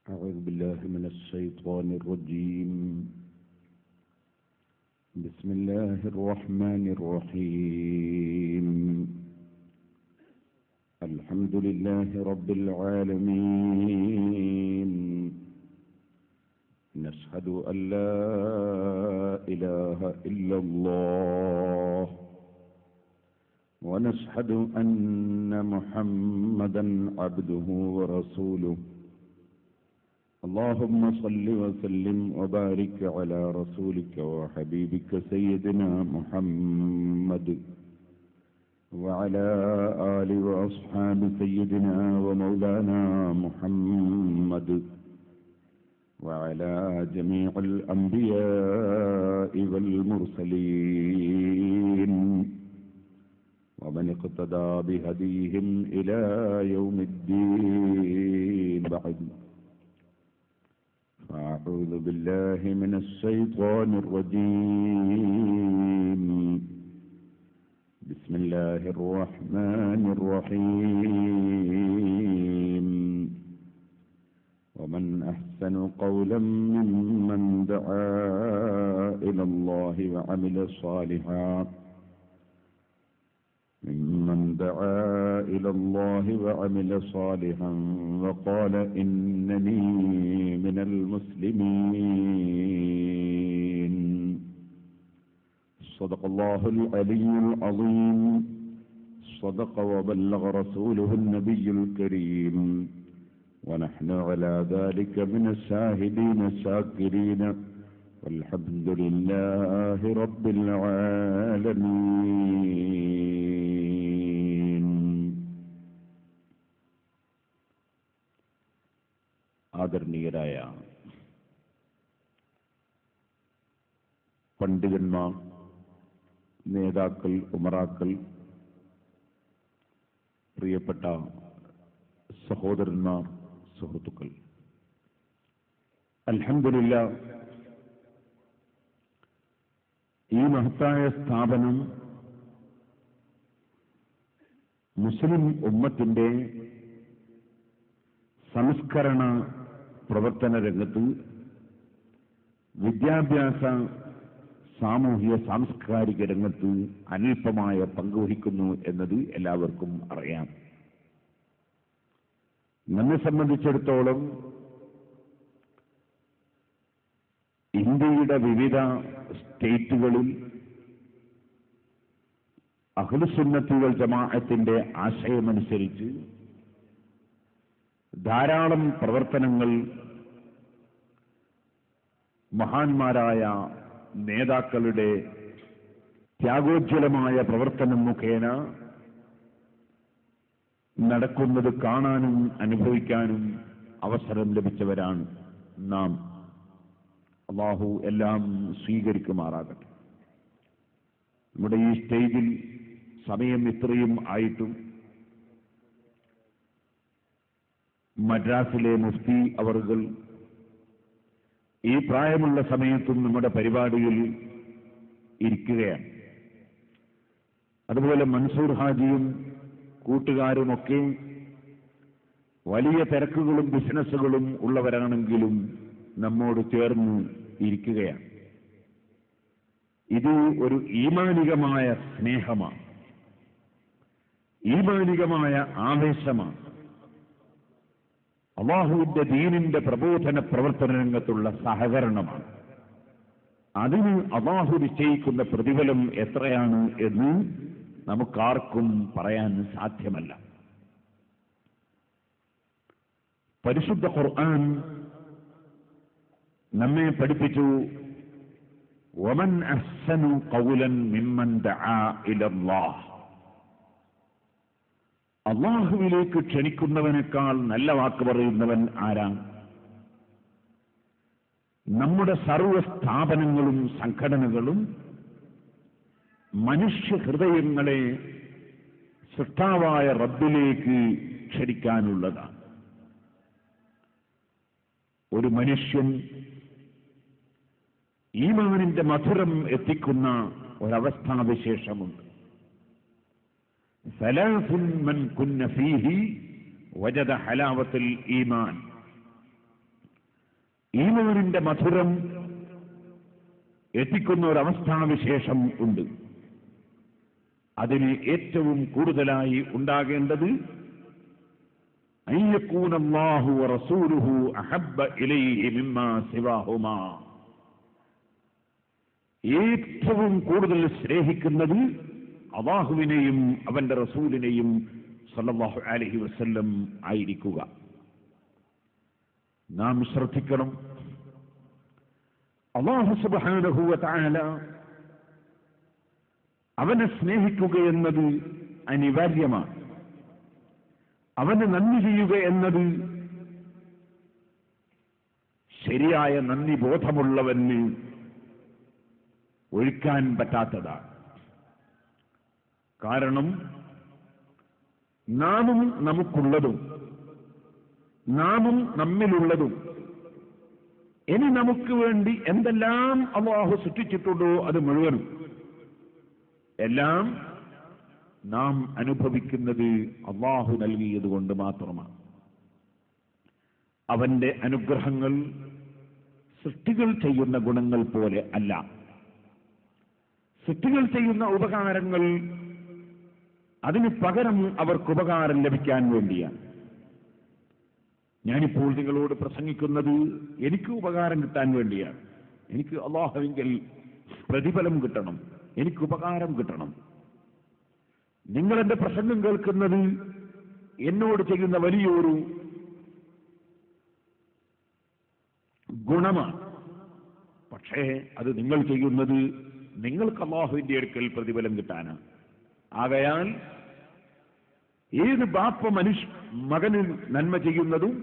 أعوذ بالله من الشيطان الرجيم. بسم الله الرحمن الرحيم. الحمد لله رب العالمين. نشهد أن لا إله إلا الله ونشهد أن محمدا عبده ورسوله. اللهم صل وسلم وبارك على رسولك وحبيبك سيدنا محمد وعلى آل وأصحاب سيدنا ومولانا محمد وعلى جميع الأنبياء والمرسلين ومن اقتدى بهديهم إلى يوم الدين. بعد، أعوذ بالله من الشيطان الرجيم. بسم الله الرحمن الرحيم. ومن أحسن قولا ممن دعا إلى الله وعمل صالحا وقال إنني من المسلمين. صدق الله العلي العظيم. صدق وبلغ رسوله النبي الكريم. ونحن على ذلك من الشاهدين الشاكرين والحمد لله رب العالمين. ആദരണീയരായ പണ്ഡിതന്മാർ, നേതാക്കൾ, ഉമറാക്കൾ, പ്രിയപ്പെട്ട സഹോദരന്മാർ, സുഹൃത്തുക്കൾ, അൽഹംദുലില്ലാഹ് ഈ മഹത്തായ സ്ഥാപനം മുസ്ലിം ഉമ്മത്തിന്റെ സംസ്കരണ പ്രവർത്തന രംഗത്ത് വിദ്യാഭ്യാസ, സാമൂഹിക, സാംസ്കാരിക രംഗത്ത് അനൽപമായ പങ്കുവഹിക്കുന്നു എന്നത് എല്ലാവർക്കും അറിയാം. നമ്മെ സംബന്ധിച്ചിടത്തോളം ഇന്ത്യയുടെ വിവിധ സ്റ്റേറ്റുകളിൽ അഹ്ലുസുന്നത്തി വൽ ജമാഅത്തിന്റെ ആശയമനുസരിച്ച് ധാരാളം പ്രവർത്തനങ്ങൾ മഹാന്മാരായ നേതാക്കളുടെ ത്യാഗോജ്വലമായ പ്രവർത്തനം മുഖേന നടക്കുന്നത് കാണാനും അനുഭവിക്കാനും അവസരം ലഭിച്ചവരാണ് നാം. അല്ലാഹു എല്ലാം സ്വീകരിക്കുമാറാകട്ടെ. നമ്മുടെ ഈ സ്റ്റേജിൽ സമയം ഇത്രയും ആയിട്ടും മദ്രാസിലെ മുഫ്തി അവറുകൾ ഈ പ്രായമുള്ള സമയത്തും നമ്മുടെ പരിപാടിയിൽ ഇരിക്കുകയാണ്. അതുപോലെ മൻസൂർ ഹാജിയും കൂട്ടുകാരുമൊക്കെ വലിയ തിരക്കുകളും ബിസിനസ്സുകളും ഉള്ളവരാണെങ്കിലും നമ്മോട് ചേർന്ന് ഇരിക്കുകയാണ്. ഇത് ഒരു ഈമാനികമായ സ്നേഹമാണ്, ഈമാനികമായ ആവേശമാണ്. അള്ളാഹുവിന്റെ ദീനിന്റെ പ്രബോധന പ്രവർത്തന രംഗത്തുള്ള സഹകരണമാണ്. അതിന് അള്ളാഹു നിശ്ചയിക്കുന്ന പ്രതിഫലം എത്രയാണ് എന്ന് നമുക്കാർക്കും പറയാൻ സാധ്യമല്ല. പരിശുദ്ധ ഖുർആൻ നമ്മെ പഠിപ്പിച്ചു, വമൻ അഹ്സനു ഖൗലൻ മിമ്മൻ ദആ ഇലല്ലാഹ്. അള്ളാഹുവിലേക്ക് ക്ഷണിക്കുന്നവനേക്കാൾ നല്ല വാക്ക് പറയുന്നവൻ ആരാണ്? നമ്മുടെ സർവ്വ സ്ഥാപനങ്ങളും സംഘടനകളും മനുഷ്യ ഹൃദയങ്ങളെ സൃഷ്ടാവായ റബ്ബിലേക്ക് ക്ഷണിക്കാനുള്ളതാണ്. ഒരു മനുഷ്യൻ ഈമാനിന്റെ മധുരം എത്തിക്കുന്ന ഒരവസ്ഥാവിശേഷമുണ്ട്. സലാസുൻ മൻ കുന്ന ഫീഹി വജദ ഹലാവത്തുൽ ഈമാൻ. ഈമാനിന്റെ മധുരം എത്തിക്കുന്ന ഒരവസ്ഥാവിശേഷം ഉണ്ട്. അതിന് ഏറ്റവും കൂടുതലായി ഉണ്ടാകേണ്ടത് അയ്യകൂന അല്ലാഹു വറസൂലുഹു അഹബ്ബ ഇലൈഹി മിമ്മാ സിവാഹുമാ. ഏറ്റവും കൂടുതൽ സ്നേഹിക്കുന്നത് അല്ലാഹുവിനെയും അവന്റെ റസൂലിനെയും സല്ലല്ലാഹു അലൈഹി വസല്ലം ആയിരിക്കുക. നാം ശ്രദ്ധിക്കണം, അല്ലാഹു സുബ്ഹാനഹു വ തആല അവനെ സ്നേഹിക്കുക എന്നത് അനിവാര്യമാണ്. അവന് നന്ദി ചെയ്യുക എന്നത് ശരിയായ നന്ദി ബോധമുള്ളവന് ഒഴിക്കാൻ പറ്റാത്തതാണ്. കാരണം നാമും നമുക്കുള്ളതും നാമും നമ്മിലുള്ളതും ഇനി നമുക്ക് വേണ്ടി എന്തെല്ലാം അല്ലാഹു സൃഷ്ടിച്ചിട്ടുണ്ടോ അത് മുഴുവനും എല്ലാം നാം അനുഭവിക്കുന്നത് അല്ലാഹു നൽകിയത് കൊണ്ട് മാത്രമാണ്. അവന്റെ അനുഗ്രഹങ്ങൾ സൃഷ്ടികൾ ചെയ്യുന്ന ഗുണങ്ങൾ പോലെ അല്ല. സൃഷ്ടികൾ ചെയ്യുന്ന ഉപകാരങ്ങൾ അതിന് പകരം അവർക്ക് ഉപകാരം ലഭിക്കാൻ വേണ്ടിയാണ്. ഞാനിപ്പോൾ നിങ്ങളോട് പ്രസംഗിക്കുന്നത് എനിക്ക് ഉപകാരം കിട്ടാൻ വേണ്ടിയാണ്. എനിക്ക് അല്ലാഹുവിങ്കൽ പ്രതിഫലം കിട്ടണം, എനിക്ക് ഉപകാരം കിട്ടണം. നിങ്ങളെന്റെ പ്രസംഗം കേൾക്കുന്നത് എന്നോട് ചെയ്യുന്ന വലിയൊരു ഗുണമാണ്. പക്ഷേ അത് നിങ്ങൾ ചെയ്യുന്നത് നിങ്ങൾക്ക് അല്ലാഹുവിന്റെ അടുക്കൽ പ്രതിഫലം കിട്ടാനാണ്. ആകയാൽ ഏത് ബാപ്പ മകന് നന്മ ചെയ്യുന്നതും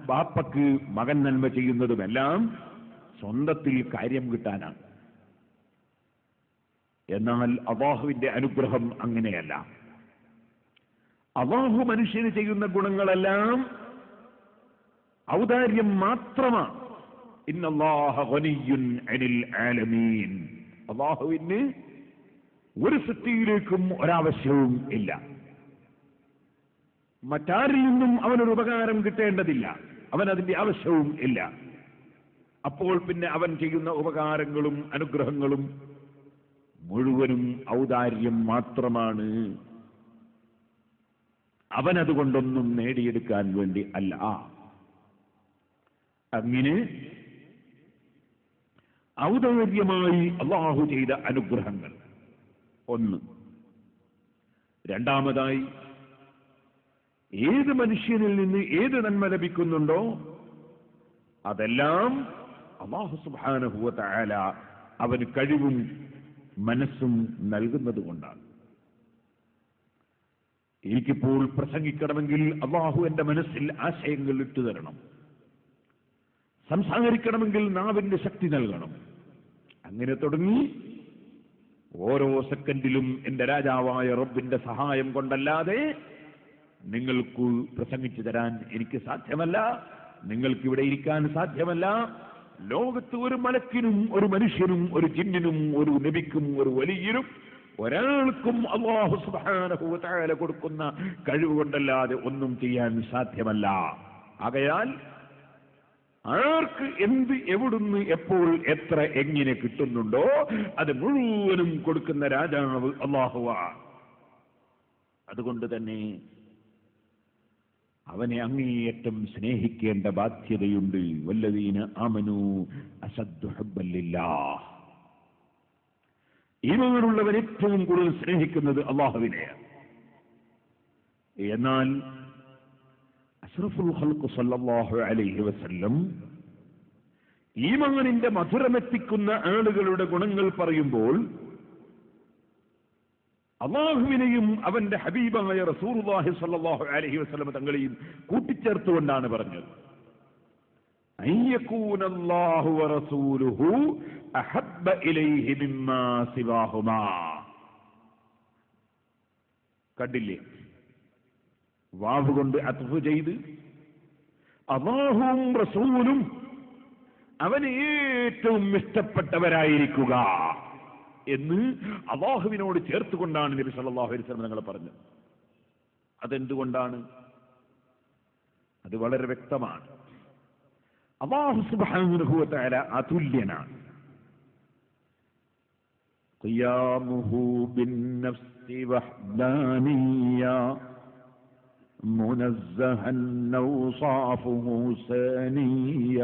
ബാപ്പക്ക് മകൻ നന്മ ചെയ്യുന്നതുമെല്ലാം സ്വന്തത്തിൽ കാര്യം കിട്ടാനാണ്. എന്നാൽ അല്ലാഹുവിന്റെ അനുഗ്രഹം അങ്ങനെയല്ല. അല്ലാഹു മനുഷ്യന് ചെയ്യുന്ന ഗുണങ്ങളെല്ലാം ഔദാര്യം മാത്രമാണ്. ഇന്നല്ലാഹ ഗനിയ്യുൻ അനിൽ ആലമീൻ. അല്ലാഹുവിന് ഒരു സൃഷ്ടിയിലേക്കും ഒരാവശ്യവും ഇല്ല. മറ്റാരിൽ നിന്നും അവനൊരു ഉപകാരം കിട്ടേണ്ടതില്ല, അവനതിന്റെ ആവശ്യവും ഇല്ല. അപ്പോൾ പിന്നെ അവൻ ചെയ്യുന്ന ഉപകാരങ്ങളും അനുഗ്രഹങ്ങളും മുഴുവനും ഔദാര്യം മാത്രമാണ്. അവനതുകൊണ്ടൊന്നും നേടിയെടുക്കാൻ വേണ്ടി അല്ല. അങ്ങനെ ഔദാര്യമായി അല്ലാഹു ചെയ്ത അനുഗ്രഹങ്ങൾ ഒന്ന്. രണ്ടാമതായി, ഏത് മനുഷ്യനിൽ നിന്ന് ഏത് നന്മ ലഭിക്കുന്നുണ്ടോ അതെല്ലാം അല്ലാഹു സുബ്ഹാനഹു വ തആല അവന് കഴിവും മനസ്സും നൽകുന്നത് കൊണ്ടാണ്. എനിക്കിപ്പോൾ പ്രസംഗിക്കണമെങ്കിൽ അല്ലാഹു എന്റെ മനസ്സിൽ ആശയങ്ങൾ ഇട്ടുതരണം. സംസാരിക്കണമെങ്കിൽ നാവിന്റെ ശക്തി നൽകണം. അങ്ങനെ തുടങ്ങി ഓരോ സെക്കൻഡിലും എന്റെ രാജാവായ റബ്ബിന്റെ സഹായം കൊണ്ടല്ലാതെ നിങ്ങൾക്ക് പ്രസംഗിച്ചു തരാൻ എനിക്ക് സാധ്യമല്ല. നിങ്ങൾക്ക് ഇവിടെ ഇരിക്കാൻ സാധ്യമല്ല. ലോകത്ത് ഒരു മലക്കിനും ഒരു മനുഷ്യനും ഒരു ജിന്നിനും ഒരു നബിക്കും ഒരു വലിയനും ഒരാൾക്കും അല്ലാഹു സുബ്ഹാനഹു വ തആല കൊടുക്കുന്ന കഴിവ് കൊണ്ടല്ലാതെ ഒന്നും ചെയ്യാൻ സാധ്യമല്ല. ആകയാൽ ആർക്ക് എന്ത് എവിടുന്ന് എപ്പോൾ എത്ര എങ്ങനെ കിട്ടുന്നുണ്ടോ അത് മുഴുവനും കൊടുക്കുന്ന രാജാവ് അല്ലാഹുവാണ്. അതുകൊണ്ട് തന്നെ അവനെ അങ്ങേയറ്റം സ്നേഹിക്കേണ്ട ബാധ്യതയുണ്ട്. വല്ലദീന ആമനൂ അശദ്ദു ഹുബ്ബൻ ലില്ലാഹ്. ഈമാനുള്ളവൻ ഏറ്റവും കൂടുതൽ സ്നേഹിക്കുന്നത് അല്ലാഹുവിനെയാണ്. എന്നാൽ അഷ്റഫുൽ ഖൽഖ് സല്ലല്ലാഹു അലൈഹി വസല്ലം ഈമാനിന്റെ മധുരമെത്തിക്കുന്ന ആളുകളുടെ ഗുണങ്ങൾ പറയുമ്പോൾ അല്ലാഹുവിനെയും അവന്റെ ഹബീബായ റസൂലുള്ളാഹി സ്വല്ലല്ലാഹു അലൈഹി വസല്ലം തങ്ങളെയും കൂട്ടിച്ചേർത്തുകൊണ്ടാണ് പറഞ്ഞത്. അയ്യകൂനല്ലാഹു വറസൂലുഹു അഹബ്ബ ഇലൈഹി മിമ്മാ സിവാഹുമാ. കണ്ടില്ലേ, വാവ് കൊണ്ട് അത്ഫ് ചെയ്ത് അല്ലാഹുവും റസൂലും അവന് ഏറ്റവും ഇഷ്ടപ്പെട്ടവരായിരിക്കുക എന്ന് അല്ലാഹുവിനോട് ചേർത്തുകൊണ്ടാണ് നബി സല്ലല്ലാഹു അലൈഹി വസല്ലം തങ്ങൾ പറഞ്ഞത്. അതെന്തുകൊണ്ടാണ്? അത് വളരെ വ്യക്തമാണ്. അല്ലാഹു സുബ്ഹാനഹു വ തആല അതുല്യനാണ്. ഖിയാമുഹു ബിന്നഫ്സി വഹ്ദാനിയ്യ മുനസ്സഹൻ ഔസാഫുഹു സാനിയ്യ.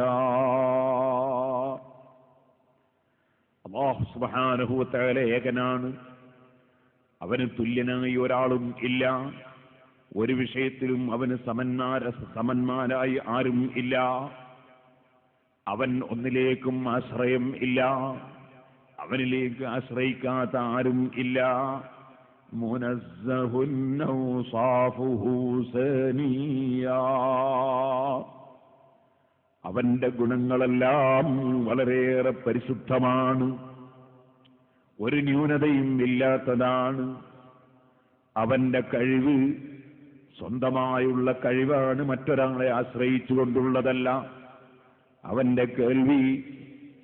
അല്ലാഹു സുബ്ഹാനഹു വ തആല ഏകനാണ്. അവന് തുല്യനായി ഒരാളും ഇല്ല. ഒരു വിഷയത്തിലും അവന് സമന്മാരായി ആരും ഇല്ല. അവൻ ഒന്നിലേക്കും ആശ്രയം ഇല്ല. അവനിലേക്ക് ആശ്രയിക്കാത്ത ആരും ഇല്ല. മുനസ്സഹുൻ ഔസാഫുഹു സാനിയ്യ. അവന്റെ ഗുണങ്ങളെല്ലാം വളരെയേറെ പരിശുദ്ധമാണ്, ഒരു ന്യൂനതയും ഇല്ലാത്തതാണ്. അവന്റെ കഴിവ് സ്വന്തമായുള്ള കഴിവാണ്, മറ്റൊരാളെ ആശ്രയിച്ചുകൊണ്ടുള്ളതല്ല. അവന്റെ കേൾവി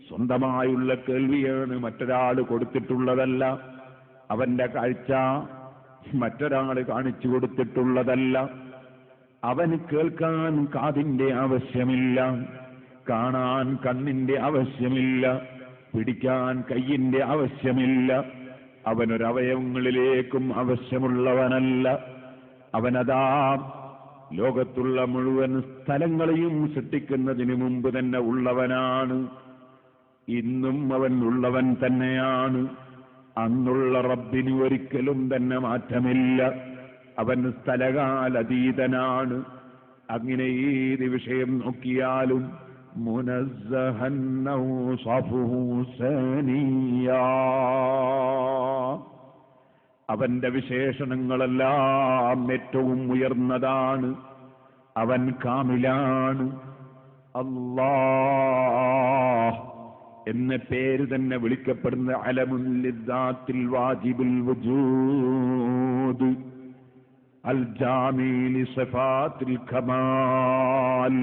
സ്വന്തമായുള്ള കേൾവിയാണ്, മറ്റൊരാൾ കൊടുത്തിട്ടുള്ളതല്ല. അവന്റെ കാഴ്ച മറ്റൊരാൾ കാണിച്ചു കൊടുത്തിട്ടുള്ളതല്ല. അവന് കേൾക്കാൻ കാതിന്റെ ആവശ്യമില്ല, കാണാൻ കണ്ണിന്റെ ആവശ്യമില്ല, പിടിക്കാൻ കയ്യിന്റെ ആവശ്യമില്ല. അവനൊരവയവങ്ങളിലേക്കും ആവശ്യമുള്ളവനല്ല. അവനതാ ലോകത്തുള്ള മുഴുവൻ സ്ഥലങ്ങളെയും സൃഷ്ടിക്കുന്നതിന് മുമ്പ് തന്നെ ഉള്ളവനാണ്. ഇന്നും അവൻ ഉള്ളവൻ തന്നെയാണ്. അന്നുള്ള റബ്ബിന് ഒരിക്കലും തന്നെ മാറ്റമില്ല. അവൻ സ്ഥലകാലതീതനാണ്. അങ്ങനെ ഏത് വിഷയം നോക്കിയാലും മുനസ്സഹൻ ഔസാഫുഹു സാനിയ്യ. അവന്റെ വിശേഷണങ്ങളെല്ലാം ഏറ്റവും ഉയർന്നതാണ്. അവൻ കാമിലാണ്. അല്ലാഹ് എന്ന പേര് തന്നെ വിളിക്കപ്പെടുന്ന അലമുൽ ലിദ്ദാത്തിൽ വാജിബുൽ വുജൂദ് അൽ ജാമി ലിസിഫാത്തിൽ കമാൽ.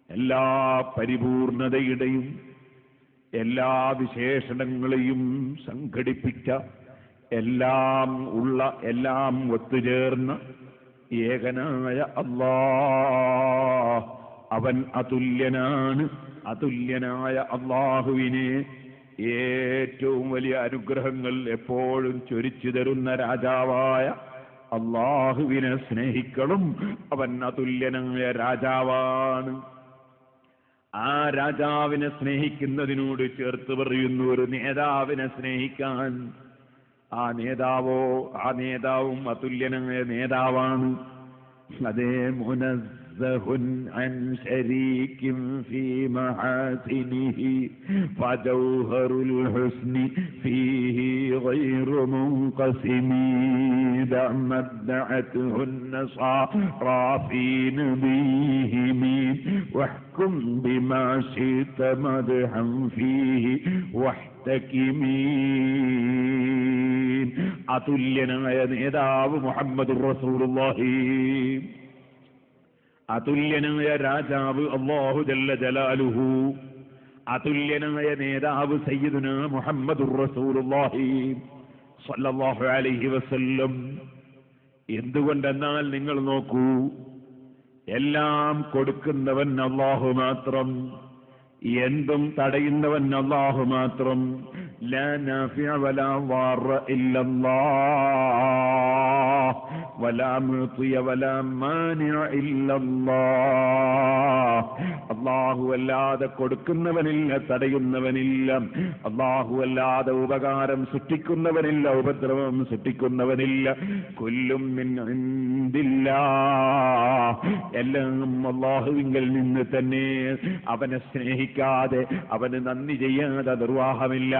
എല്ലാ പരിപൂർണതയുടെയും എല്ലാ വിശേഷണങ്ങളെയും സംഘടിപ്പിച്ച, എല്ലാം ഉള്ള, എല്ലാം ഒത്തുചേർന്ന ഏകനായ അല്ലാഹ് അവൻ അതുല്യനാണ്. അതുല്യനായ അല്ലാഹുവിനെ ഏറ്റവും വലിയ അനുഗ്രഹങ്ങൾ എപ്പോഴും ചൊരിച്ചു തരുന്ന രാജാവായ അല്ലാഹുവിനെ സ്നേഹിക്കണം. അവൻ അതുല്യനായ രാജാവാണ്. ആ രാജാവിനെ സ്നേഹിക്കുന്നതിനോട് ചേർത്ത് പറയുന്നു ഒരു നേതാവിനെ സ്നേഹിക്കാൻ. ആ നേതാവും അതുല്യനായ നേതാവാണ്. അതേ മുനസ്സഹുൻ അൻ ശരീകിൻ ഫീ മഹാസിനിഹി ഫജൗഹറുൽ ഹുസ്നി ഫീഹി ഗൈറു മുൻഖസിമി ദഅമദ്ദഅതുൻ നസാറാ ഫീ നബിഹിമി വഹ്കും ബിമാ ശിത മദ്ഹൻ ഫീഹി വഹ്തകിമി. അതുല്യനായ നേതാവ് മുഹമ്മദുർ റസൂലുള്ളാഹി. അതുല്യനായ രാജാവ് അല്ലാഹു ജല്ല ജലാലുഹു. അതുല്യനായ നേതാവ് സയ്യിദുനാ മുഹമ്മദുർ റസൂലുള്ളാഹി സ്വല്ലല്ലാഹു അലൈഹി വസല്ലം. എന്തുകൊണ്ടെന്നാൽ നിങ്ങൾ നോക്കൂ, എല്ലാം കൊടുക്കുന്നവൻ അല്ലാഹു മാത്രം, എന്തും തടയുന്നവൻ അല്ലാഹു മാത്രം. ലാ നാഫിഅ വലാ ളാറ ഇല്ലല്ലാഹ്. വലാ മുഅ്തിയ വലാ മാനിഅ ഇല്ലല്ലാഹ്. അല്ലാഹു അല്ലാതെ കൊടുക്കുന്നവനില്ല, തടയുന്നവനില്ല. അല്ലാഹു അല്ലാതെ ഉപകാരം സൃഷ്ടിക്കുന്നവനില്ല, ഉപദ്രവം സൃഷ്ടിക്കുന്നവനില്ല. കുല്ലും മിൻ ഇൻദില്ലാഹ്, എല്ലാം അല്ലാഹുവിങ്കൽ നിന്ന് തന്നെ. അവനെ സ്നേഹിക്കാതെ, അവന് നന്ദി ചെയ്യാതെ നിർവാഹമില്ല.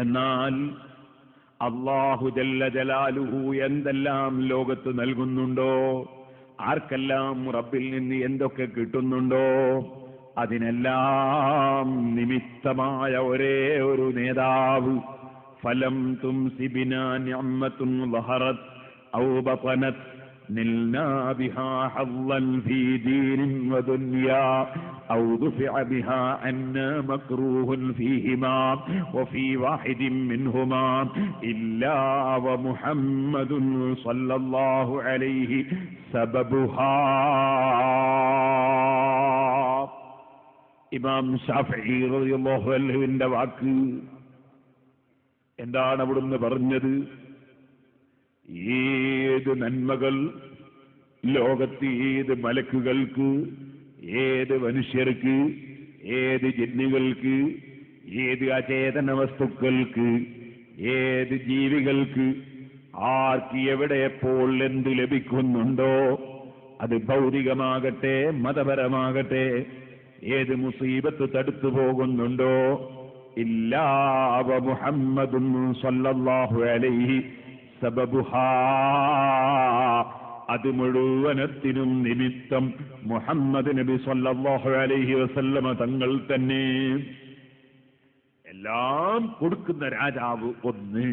എന്നാൽ അല്ലാഹു ജല്ല ജലാലുഹു എന്തെല്ലാം ലോകത്ത് നൽകുന്നുണ്ടോ, ആർക്കെല്ലാം റബ്ബിൽ നിന്ന് എന്തൊക്കെ കിട്ടുന്നുണ്ടോ, അതിനെല്ലാം നിമിത്തമായ ഒരേ ഒരു നേതാവ്. ഫലം തുംസിബിനാ നിഅമത്തുൻ വഹറത് ഔ ബതനത് നിൽനാ ബിഹാ ഹദ്ദൻ ഫീ ദീനിൻ വദുനിയാ ഔ ദുഫിഅ ബിഹാ അന്നാ മക്റൂഹുൻ ഫീഹിമാ വഫീ വാഹിദിൻ മിൻഹുമാ ഇല്ലാ വമുഹമ്മദുൻ സ്വല്ലല്ലാഹു അലൈഹി സബബുഹാ. ഇമാം ശാഫിഈ റളിയല്ലാഹു അൻഹുവിന്റെ വാക്ക്. എന്താണ് അവിടുന്ന് പറഞ്ഞത്? ഏത് നന്മകൾ ലോകത്ത് ഏത് മലക്കുകൾക്ക്, ഏത് മനുഷ്യർക്ക്, ഏത് ജിന്നുകൾക്ക്, ഏത് അചേതന വസ്തുക്കൾക്ക്, ഏത് ജീവികൾക്ക്, ആർക്ക് എവിടെ എപ്പോൾ എന്ത് ലഭിക്കുന്നുണ്ടോ, അത് ഭൗതികമാകട്ടെ മതപരമാകട്ടെ, ഏത് മുസീബത്ത് തടുത്തു പോകുന്നുണ്ടോ, ഇല്ലാ വ മുഹമ്മദുൻ സ്വല്ലല്ലാഹു അലൈഹി സബബുഹാ, അത് മുഴുവനത്തിനും നിമിത്തം മുഹമ്മദ് നബി സ്വല്ലല്ലാഹു അലൈഹി വസല്ലമ തങ്ങൾ തന്നെ. എല്ലാം കൊടുക്കുന്ന രാജാവ് ഒന്ന്,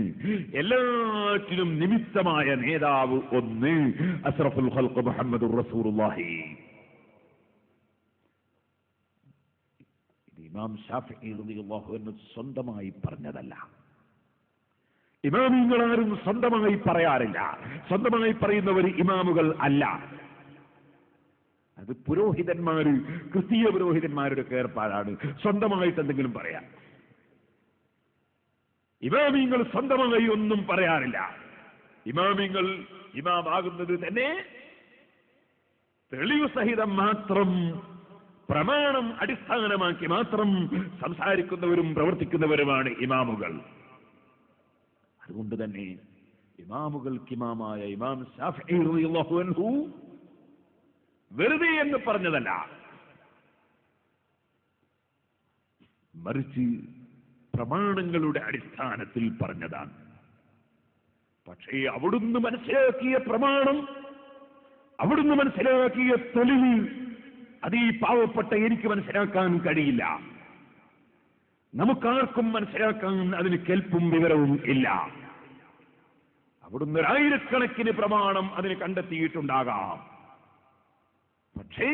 എല്ലാറ്റിനും നിമിത്തമായ നേതാവ് ഒന്ന്, അഷ്റഫുൽ ഖൽഖ് മുഹമ്മദുർ റസൂലുള്ളാഹി. ഇത് ഇമാം ശാഫിഈ റളിയല്ലാഹു അൻഹു സ്വന്തമായി പറഞ്ഞതല്ല. ഇമാമുകളാരും സ്വന്തമായി പറയാറില്ല. സ്വന്തമായി പറയുന്നവർ ഇമാമുകൾ അല്ല. അത് പുരോഹിതന്മാര്, ക്രിസ്തീയ പുരോഹിതന്മാരുടെ ഏർപ്പാടാണ് സ്വന്തമായിട്ട് എന്തെങ്കിലും പറയാൻ. ഇമാമിങ്ങൾ സ്വന്തമായി ഒന്നും പറയാറില്ല. ഇമാമിങ്ങൾ ഇമാമാകുന്നത് തന്നെ തെളിവ് സഹിതം മാത്രം, പ്രമാണം അടിസ്ഥാനമാക്കി മാത്രം സംസാരിക്കുന്നവരും പ്രവർത്തിക്കുന്നവരുമാണ് ഇമാമുകൾ. അതുകൊണ്ട് തന്നെ ഇമാമുകൾക്ക് ഇമാമായ ഇമാം ശാഫിഈ റളിയല്ലാഹു അൻഹു വെറുതെ എന്ന് പറഞ്ഞതല്ല, മറിച്ച് പ്രമാണങ്ങളുടെ അടിസ്ഥാനത്തിൽ പറഞ്ഞതാണ്. പക്ഷേ അവിടുന്ന് മനസ്സിലാക്കിയ പ്രമാണം, അവിടുന്ന് മനസ്സിലാക്കിയ തെളിവ്, അത് ഈ പാവപ്പെട്ട എനിക്ക് മനസ്സിലാക്കാൻ കഴിയില്ല. നമുക്കാർക്കും മനസ്സിലാക്കാൻ അതിന് കെൽപ്പും വിവരവും ഇല്ല. അവിടുന്ന് ആയിരക്കണക്കിന് പ്രമാണം അതിന് കണ്ടെത്തിയിട്ടുണ്ടാകാം. പക്ഷേ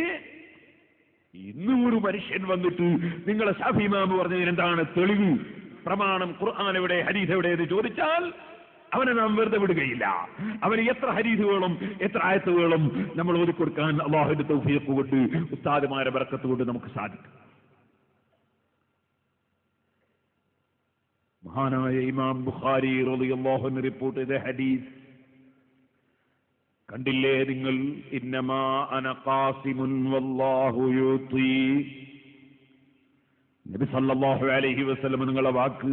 ഇന്നും ഒരു മനുഷ്യൻ വന്നിട്ട് നിങ്ങളെ ശാഫി ഇമാം പറഞ്ഞതിന് എന്താണ് തെളിവ്, പ്രമാണം, ഖുർആൻ എവിടെ, ഹദീസ് എവിടെ എന്ന് ചോദിച്ചാൽ അവനെ നാം വെറുതെ വിടുകയില്ല. അവന് എത്ര ഹദീസ് വേണം, എത്ര ആയത്ത് വേണം നമ്മൾ ഓതിക്കൊടുക്കാൻ അല്ലാഹുവിന്റെ തൗഫീഖ് കൊണ്ട്, ഉസ്താദുമാരുടെ ബർക്കത്ത് കൊണ്ട് നമുക്ക് സാധിക്കും. മഹാനായ ഇമാം ബുഖാരി റളിയല്ലാഹു അൻഹു റിപ്പോർട്ട് ചെയ്ത ഹദീസ് കണ്ടില്ലേ നിങ്ങൾ? ഇന്നമാ അന ഖാസിമുൻ വല്ലാഹു യുതി. നബി സല്ലല്ലാഹു അലൈഹി വസല്ലം നിങ്ങളുടെ വാക്ക്,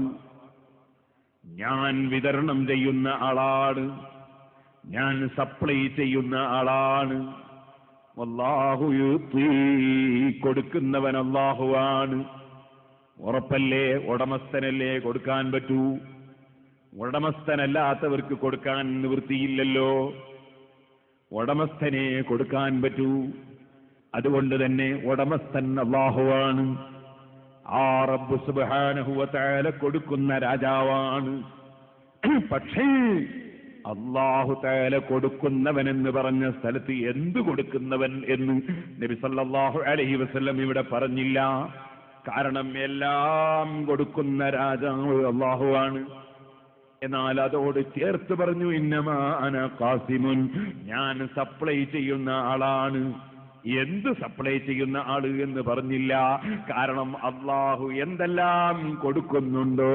ഞാൻ വിതരണം ചെയ്യുന്ന ആളാണ്, ഞാൻ സപ്ലൈ ചെയ്യുന്ന ആളാണ്. വല്ലാഹു യുതി, കൊടുക്കുന്നവൻ അല്ലാഹുവാണ്. ഉറപ്പല്ലേ? ഉടമസ്ഥനല്ലേ കൊടുക്കാൻ പറ്റൂ? ഉടമസ്ഥനല്ലാത്തവർക്ക് കൊടുക്കാൻ നിവൃത്തിയില്ലല്ലോ. ഉടമസ്ഥനെ കൊടുക്കാൻ പറ്റൂ. അതുകൊണ്ട് തന്നെ ഉടമസ്ഥൻ അല്ലാഹുവാണ്. ആ റബ്ബ് സുബ്ഹാനഹു വ തആല കൊടുക്കുന്ന രാജാവാണ്. പക്ഷേ അല്ലാഹു തആല കൊടുക്കുന്നവനെന്ന് പറഞ്ഞ സ്ഥലത്ത് എന്ത് കൊടുക്കുന്നവൻ എന്ന് നബി സല്ലല്ലാഹു അലൈഹി വസല്ലം ഇവിടെ പറഞ്ഞില്ല. കാരണം എല്ലാം കൊടുക്കുന്ന രാജാവ് അല്ലാഹുവാണ്. എന്നാൽ അതോട് ചേർത്ത് പറഞ്ഞു, ഇന്നമാ അന ഖാസിമുൻ, ഞാൻ സപ്ലൈ ചെയ്യുന്ന ആളാണ്. എന്ത് സപ്ലൈ ചെയ്യുന്ന ആള് എന്ന് പറഞ്ഞില്ല. കാരണം അള്ളാഹു എന്തെല്ലാം കൊടുക്കുന്നുണ്ടോ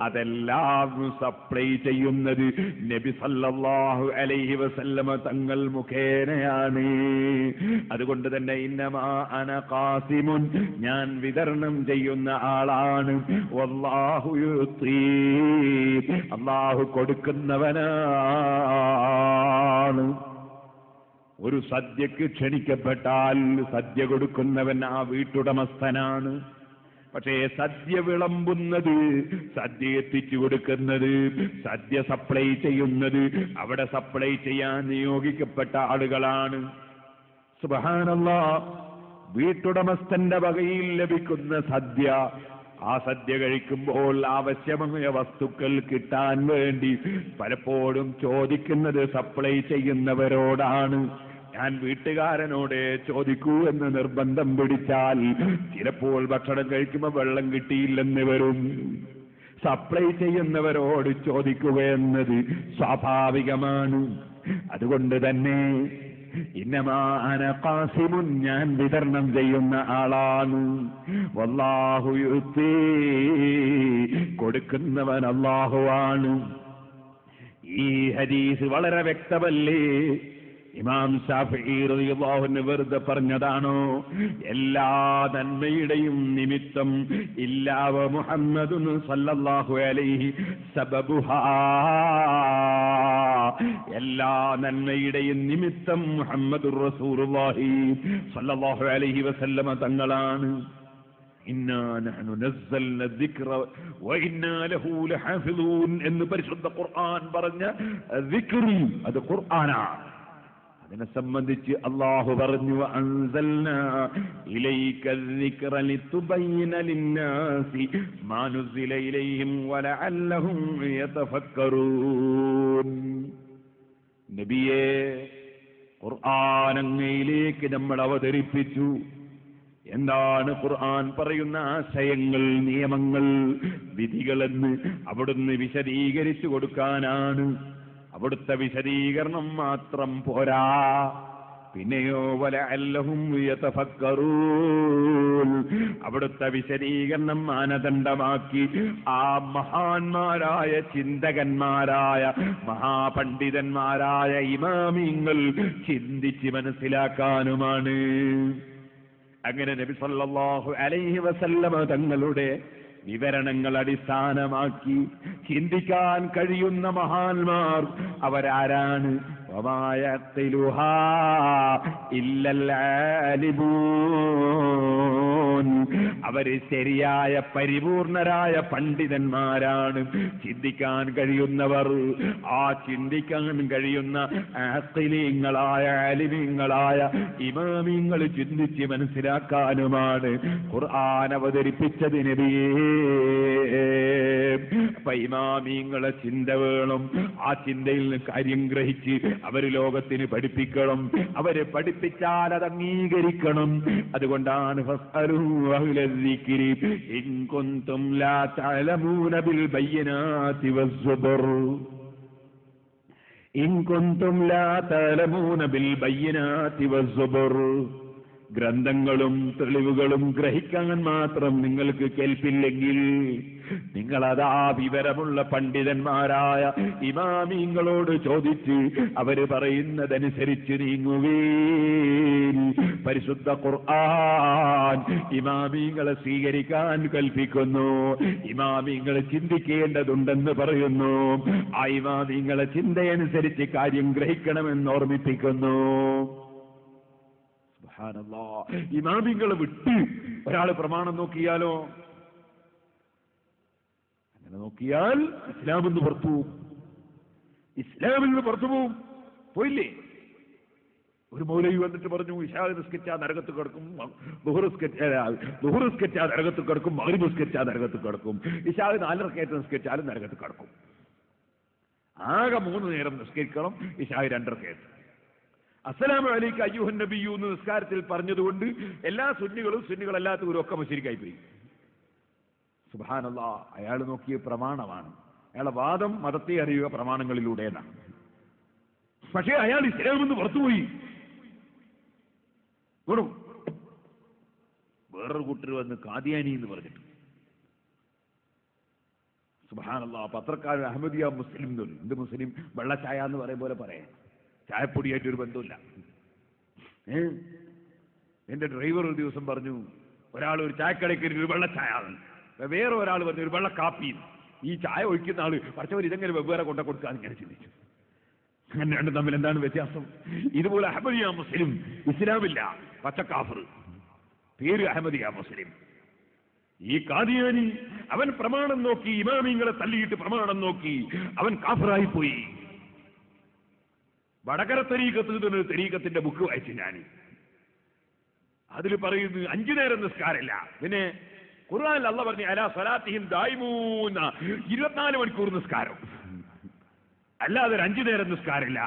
അതെല്ലാം സപ്ലൈ ചെയ്യുന്നത് നബി സല്ലല്ലാഹു അലൈഹി വസല്ലമ തങ്ങൾ മുഖേനയാണ്. അതുകൊണ്ട് തന്നെ ഇന്നമാ അന ഖാസിമുൻ, ഞാൻ വിതരണം ചെയ്യുന്ന ആളാണ്. വല്ലാഹു യുതീ, അള്ളാഹു കൊടുക്കുന്നവനാണ്. ഒരു സദ്യക്ക് ക്ഷണിക്കപ്പെട്ടാൽ സദ്യ കൊടുക്കുന്നവൻ ആ വീട്ടുടമസ്ഥനാണ്. പക്ഷേ സദ്യ വിളമ്പുന്നത്, സദ്യ എത്തിച്ചു കൊടുക്കുന്നത്, സദ്യ സപ്ലൈ ചെയ്യുന്നത് അവിടെ സപ്ലൈ ചെയ്യാൻ നിയോഗിക്കപ്പെട്ട ആളുകളാണ്. സുബ്ഹാനല്ലാഹ്, വീട്ടുടമസ്ഥന്റെ വകയിൽ ലഭിക്കുന്ന സദ്യ, ആ സദ്യ കഴിക്കുമ്പോൾ ആവശ്യമായ വസ്തുക്കൾ കിട്ടാൻ വേണ്ടി പലപ്പോഴും ചോദിക്കുന്നത് സപ്ലൈ ചെയ്യുന്നവരോടാണ്. ഞാൻ വീട്ടുകാരനോട് ചോദിക്കൂ എന്ന് നിർബന്ധം പിടിച്ചാൽ ചിലപ്പോൾ ഭക്ഷണം കഴിക്കുമ്പോൾ വെള്ളം കിട്ടിയില്ലെന്ന് വരും. സപ്ലൈ ചെയ്യുന്നവരോട് ചോദിക്കുക എന്നത് സ്വാഭാവികമാണ്. അതുകൊണ്ട് തന്നെ ഇന്നമാ അന ഖാസിമുൻ, ഞാൻ വിതരണം ചെയ്യുന്ന ആളാണ്. വല്ലാഹു യുതീ, കൊടുക്കുന്നവൻ അല്ലാഹുവാണ്. ഈ ഹദീസ് വളരെ വ്യക്തമല്ലേ? ഇമാം ശാഫിഈ റളിയല്ലാഹു അൻഹു വെറുതെ പറഞ്ഞതാണോ? എല്ലാ നന്മയുടെയും നിമിത്തം ഇല്ലാ വ മുഹമ്മദുൻ സല്ലല്ലാഹു അലൈഹി സബബുഹാ, എല്ലാ നന്മയുടെയും നിമിത്തം മുഹമ്മദുർ റസൂലുള്ളാഹി സല്ലല്ലാഹു അലൈഹി വസല്ലമ തങ്ങളാണ്. ഇന്നാ നഹ്നു നസ്സൽന ദിക്റ വ ഇന്നാ ലഹു ലഹാഫിളൂൻ എന്ന് പരിശുദ്ധ ഖുർആൻ പറഞ്ഞ ദിക്ർ, അത് ഖുർആനാണ്. അതിനെ സംബന്ധിച്ച് അല്ലാഹു പറഞ്ഞു, അൻസൽനാ ഇലൈക ദിക്റ ലിതുബയ്യിന ലിന്നാസി മാ നുസില ഇലൈഹിം വലഅല്ലഹും യതഫക്കറൂൻ. നബിയേ, ഖുർആൻ അങ്ങയിലേക്ക് നമ്മൾ അവതരിപ്പിച്ചു. എന്താണ് ഖുർആൻ പറയുന്ന ആശയങ്ങൾ, നിയമങ്ങൾ, വിധികളെന്ന് അവിടുന്ന് വിശദീകരിച്ചു കൊടുക്കാനാണ്. അവിടുത്തെ വിശദീകരണം മാത്രം പോരാ, പിന്നെയോ വലഅല്ലഹും യതഫക്കറൂൻ, അവിടുത്തെ വിശദീകരണം മാനദണ്ഡമാക്കി ആ മഹാന്മാരായ ചിന്തകന്മാരായ മഹാപണ്ഡിതന്മാരായ ഇമാമിങ്ങൾ ചിന്തിച്ച് മനസ്സിലാക്കാനുമാണ്. അങ്ങനെ നബി സല്ലല്ലാഹു അലൈഹി വസല്ലമ തങ്ങളുടെ വിവരണങ്ങൾ അടിസ്ഥാനമാക്കി ചിന്തിക്കാൻ കഴിയുന്ന മഹാന്മാർ അവരാരാണ്? വമായഖിലുഹാ ഇല്ലൽ ആലിമൂൻ, അവര് ശരിയായ പരിപൂർണരായ പണ്ഡിതന്മാരാണ്. ചിന്തിക്കാൻ കഴിയുന്നവർ, ആ ചിന്തിക്കാൻ കഴിയുന്ന ആഖിലീങ്ങളായ ആലിമീങ്ങളായ ഇമാമിങ്ങൾ ചിന്തിച്ച് മനസ്സിലാക്കാനുമാണ് ഖുർആൻ അവതരിപ്പിച്ചത് നബിയേ. അപ്പൊ ഇമാമിങ്ങളെ ചിന്ത വേണം. ആ ചിന്തയിൽ നിന്ന് കാര്യം ഗ്രഹിച്ച് അവര് ലോകത്തിന് പഠിപ്പിക്കണം. അവര് പഠിപ്പിച്ചാൽ അത് അംഗീകരിക്കണം. അതുകൊണ്ടാണ് ഫസ്അലൂ അഹ്ലൽ ദിക്രി ഇൻ കുൻതും ലാ തഅലമൂന ബിൽ ബയ്യിനാതി വസ്സുബർ, ഇൻ കുൻതും ലാ തഅലമൂന ബിൽ ബയ്യിനാതി വസ്സുബർ. ഗ്രന്ഥങ്ങളും തെളിവുകളും ഗ്രഹിക്കാൻ മാത്രം നിങ്ങൾക്ക് കേൾപ്പില്ലെങ്കിൽ നിങ്ങളതാ വിവരമുള്ള പണ്ഡിതന്മാരായ ഇമാമിങ്ങളോട് ചോദിച്ച് അവര് പറയുന്നതനുസരിച്ച് നീങ്ങുവീൻ. പരിശുദ്ധ ഖുർആൻ ഇമാമിങ്ങളെ സ്വീകരിക്കാൻ കൽപ്പിക്കുന്നു. ഇമാമിങ്ങൾ ചിന്തിക്കേണ്ടതുണ്ടെന്ന് പറയുന്നു. ആ ഇമാമിങ്ങളെ ചിന്തയനുസരിച്ച് കാര്യം ഗ്രഹിക്കണമെന്ന് ഓർമ്മിപ്പിക്കുന്നു. ഇമാമിങ്ങളെ വിട്ട് ഒരാൾ പ്രമാണം നോക്കിയാലോ? അങ്ങനെ നോക്കിയാൽ ഇസ്ലാമിൽ നിന്ന് പുറത്തു പോവും. ഇസ്ലാമിൽ നിന്ന് പുറത്തു പോവും. പോയില്ലേ? ഒരു മൗലവി വന്നിട്ട് പറഞ്ഞു, ഇശാ നിസ്കരിച്ചാൽ നരകത്ത് കിടക്കും, ദുഹർ നിസ്കരിച്ചാൽ നരകത്ത് കിടക്കും, മഗ്രിബ് നിസ്കരിച്ചാൽ നരകത്ത് കിടക്കും, ഇശാ 4 റക്അത്ത് നിസ്കരിച്ചാലും നരകത്ത് കിടക്കും. ആകെ 3 നേരം നിസ്കരിക്കണം, ഇശാ 2 റക്അത്ത്. അസ്സലാമു അലൈക അയ്യുഹൻ നബിയ്യു എന്ന് നിസ്കാരത്തിൽ പറഞ്ഞതുകൊണ്ട് എല്ലാ സുന്നികളല്ലാത്തവരും ഒക്കെ മുശ്രിക്കായി പോയി. സുബ്ഹാനല്ലാഹ്, അയാൾ നോക്കിയ പ്രമാണമാണ്. അയാളുടെ വാദം മതത്തെ അറിയുക പ്രമാണങ്ങളിലൂടെയാണ്. പക്ഷേ അയാൾ ഇസ്ലാമിൽ നിന്ന് പുറത്തുപോയി. വേണം. വേറൊരു കൂട്ടർ വന്ന് കാദിയാനി എന്ന് പറഞ്ഞിട്ട്, സുബ്ഹാനല്ലാഹ്, പത്രക്കാരൻ അഹമ്മദിയ മുസ്ലിം എന്ന് പറയും. എന്ത് മുസ്ലിം? വെള്ളച്ചായ എന്ന് പറയും പോലെ പറയാം. ചായപ്പൊടിയായിട്ടൊരു ബന്ധമില്ല. എന്റെ ഡ്രൈവർ ഒരു ദിവസം പറഞ്ഞു, ഒരാൾ ഒരു ചായക്കടയ്ക്ക് ഒരു വെള്ളച്ചായ, വേറെ ഒരാൾ പറഞ്ഞു ഒരു വെള്ള കാപ്പി. ഈ ചായ ഒഴിക്കുന്ന ആള് കുറച്ചവർ ഇതെങ്ങനെ വെവ്വേറെ കൊണ്ട കൊടുക്കാന്ന് ഇങ്ങനെ ചിന്തിച്ചു. അങ്ങനെ രണ്ടും തമ്മിൽ എന്താണ് വ്യത്യാസം? ഇതുപോലെ അഹമ്മദിയ മുസ്ലിം, ഇസ്ലാമില്ല, പച്ചക്കാഫർ, പേര് അഹമ്മദിയ മുസ്ലിം. ഈ കാദിയാനി അവൻ പ്രമാണം നോക്കി, ഇമാമിങ്ങളെ തല്ലിയിട്ട് പ്രമാണം നോക്കി, അവൻ കാഫറായി പോയി. വടകര തെരീക്കത്തിന്റെ ബുക്ക് വായിച്ചു ഞാൻ. അതിൽ പറയുന്നു 5 നേരം നിസ്കാരമില്ല. പിന്നെ ഖുർആനിൽ അല്ലാഹ് പറഞ്ഞു അലാ സ്വലാത്തിഹിം ദായിമൂന, 24 മണിക്കൂർ നിസ്കാരം, അല്ലാതെ 5 നേരം നിസ്കാരമില്ല.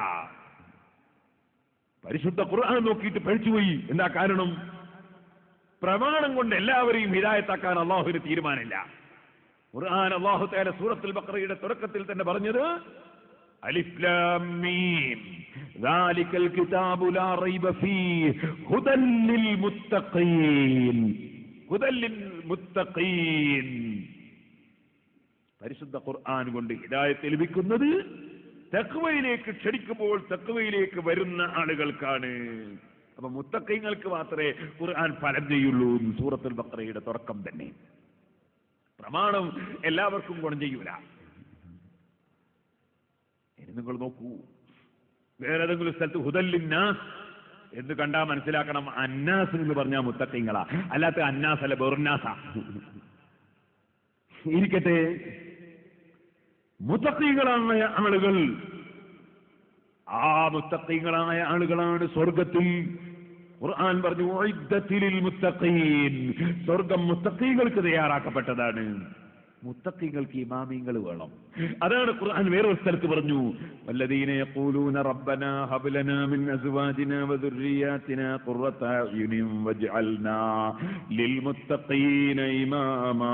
പരിശുദ്ധ ഖുർആൻ നോക്കിയിട്ട് പഴിച്ചുപോയി. എന്താ കാരണം? പ്രമാണം കൊണ്ട് എല്ലാവരെയും ഹിദായത്താക്കാൻ അള്ളാഹുവിന് തീരുമാനമില്ല. ഖുർആൻ അല്ലാഹു തആല സൂറത്തുൽ ബഖറയുടെ തുടക്കത്തിൽ തന്നെ പറഞ്ഞത് അലിഫ് ലാം മീം ദാലികൽ കിതാബു ലാ റൈബ ഫീഹി ഹുദൻ ലിൽ മുത്തഖീൻ. ഹുദൻ ലിൽ മുത്തഖീൻ. പരിശുദ്ധ ഖുർആൻ കൊണ്ട് ഹിദായത്ത് ലഭിക്കുന്നത് തഖ്വയിലേക്ക് ക്ഷണിക്കുമ്പോൾ തഖ്വയിലേക്ക് വരുന്ന ആളുകൾക്കാണ്. അപ്പൊ മുത്തഖീങ്ങൾക്ക് മാത്രമേ ഖുർആൻ ഫലം ചെയ്യുള്ളൂ. സൂറത്തുൽ ബഖറയുടെ തുടക്കം തന്നെ. പ്രമാണം എല്ലാവർക്കും ഗുണം ചെയ്യൂല. ഇനി നിങ്ങൾ നോക്കൂ, വേറെ ഏതെങ്കിലും സ്ഥലത്ത് ഹുദല്ലിന്നാസ് എന്ന് കണ്ടാൽ മനസ്സിലാക്കണം, അന്നാസ് എന്ന് പറഞ്ഞാൽ മുത്തഖീങ്ങളാ, അല്ലാത്ത അന്നാസ് അല്ല, ബെറുന്നാസാ. ഇരിക്കട്ടെ, മുത്തഖീങ്ങളായ ആളുകൾ, ആ മുത്തഖീങ്ങളായ ആളുകളാണ് സ്വർഗത്തിൽ. ഖുർആൻ പറഞ്ഞു ഉഇദ്ദത്തിൽ മുത്തഖീൻ, സ്വർഗം മുത്തഖീങ്ങൾക്ക് തയ്യാറാക്കപ്പെട്ടതാണ്. മുത്തഖീങ്ങൾക്ക് ഇമാമിങ്ങൾ വേണം. അതാണ് ഖുർആൻ വേറൊരു സ്ഥലത്ത് പറഞ്ഞു വല്ലദീന യഖൂലൂന റബ്ബനാ ഹബ് ലനാ മിൻ അസ്വാജിനാ വദുർരിയാതിനാ ഖുർറത അയുനിൻ വജ്അൽനാ ലിൽ മുത്തഖീന ഇമാമാ.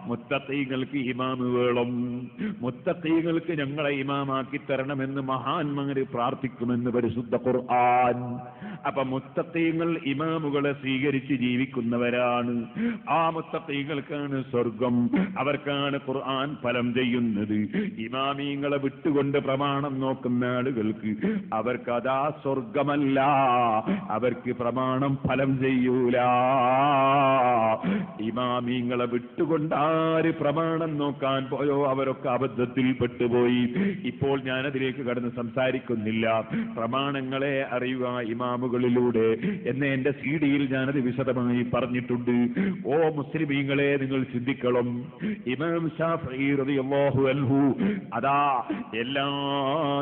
മുത്തഖീങ്ങൾക്ക് ഇമാം വേണം. മുത്തഖീങ്ങൾക്ക് ഞങ്ങളെ ഇമാമാക്കി തരണമെന്ന് മഹാന്മാര് പ്രാർത്ഥിക്കുമെന്ന് പരിശുദ്ധ ഖുർആൻ. അപ്പൊ മുത്തഖീങ്ങൾ ഇമാമുകളെ സ്വീകരിച്ച് ജീവിക്കുന്നവരാണ്. ആ മുത്തഖീങ്ങൾക്കാണ് സ്വർഗം. അവർക്കാണ് ഖുർആൻ ഫലം ചെയ്യുന്നത്. ഇമാമീങ്ങളെ വിട്ടുകൊണ്ട് പ്രമാണം നോക്കുന്ന ആളുകൾക്ക് അവർക്ക് അതാ സ്വർഗമല്ല, അവർക്ക് പ്രമാണം ഫലം ചെയ്യൂല. ഇമാമീങ്ങളെ വിട്ടുകൊണ്ടാര് പ്രമാണം നോക്കാൻ പോയോ അവരൊക്കെ അബദ്ധത്തിൽ പെട്ടുപോയി. ഇപ്പോൾ ഞാനതിലേക്ക് കടന്ന് സംസാരിക്കുന്നില്ല. പ്രമാണങ്ങളെ അറിയുക ഇമാമുകളിലൂടെ എന്ന് എന്റെ CD-യിൽ ഞാനത് വിശദമായി പറഞ്ഞിട്ടുണ്ട്. ഓ മുസ്ലിമീങ്ങളെ, നിങ്ങൾ ചിന്തിക്കണം. ഇമാം ശാഫഈ റളിയല്ലാഹു അൻഹു അതാ എല്ലാ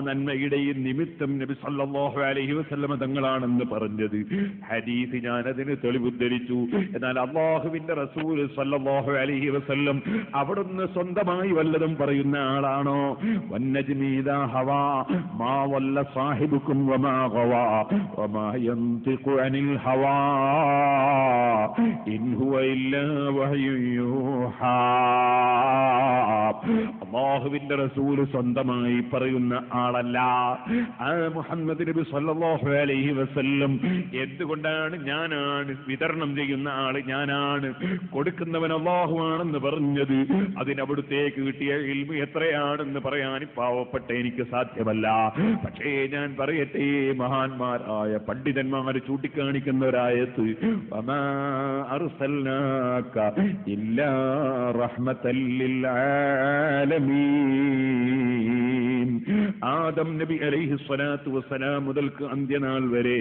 നന്മയുടെയും നിമിത്തം നബി സല്ലല്ലാഹു അലൈഹി വസല്ലം തങ്ങളാണെന്ന് പറഞ്ഞത് ഹദീസ് ഞാനതിന് തെളിവുദ്ധരിച്ചു. എന്നാൽ അല്ലാഹുവിന്റെ റസൂൽ സല്ലല്ലാഹു അലൈഹി വസല്ലം അവിടുന്ന് സ്വന്തമായി വല്ലതും പറയുന്ന ആളാണോ? വന്നജ്മി ഇദാ ഹവാ മാ വല്ല സാഹിബുക്കും വമാ ഗവാ വമാ യൻതിഖു അനിൽ ഹവാ ഇൻ ഹുവ ഇല്ലാ വഹ്യു യൂഹാ. അല്ലാഹുവിന്റെ റസൂൽ സ്വന്തമായി പറയുന്ന ആളല്ല. ആ മുഹമ്മദ് നബി സല്ലല്ലാഹു അലൈഹി വസല്ലം എന്തുകൊണ്ടാണ് ഞാനാണ് വിതരണം ചെയ്യുന്ന ആള്, ഞാനാണ് കൊടുക്കുന്നവൻ അല്ലാഹു ആണെന്ന് പറഞ്ഞത്? അതിനവിടുത്തേക്ക് കിട്ടിയ ഇൽമു എത്രയാണെന്ന് പറയാൻ പാവപ്പെട്ട എനിക്ക് സാധ്യമല്ല. പക്ഷേ ഞാൻ പറയട്ടെ, മഹാന്മാരായ പണ്ഡിതന്മാർ ചൂണ്ടിക്കാണിക്കുന്ന ഒരായത്ത് വമാ അർസൽനാക ഇല്ലാ റഹ്മത്തൽ ലിൽ ആലമീൻ. ആദം നബി അലൈഹി സ്വലാത്തു വസ്സലാം മുതൽക്ക് അന്ത്യനാൾ വരെ,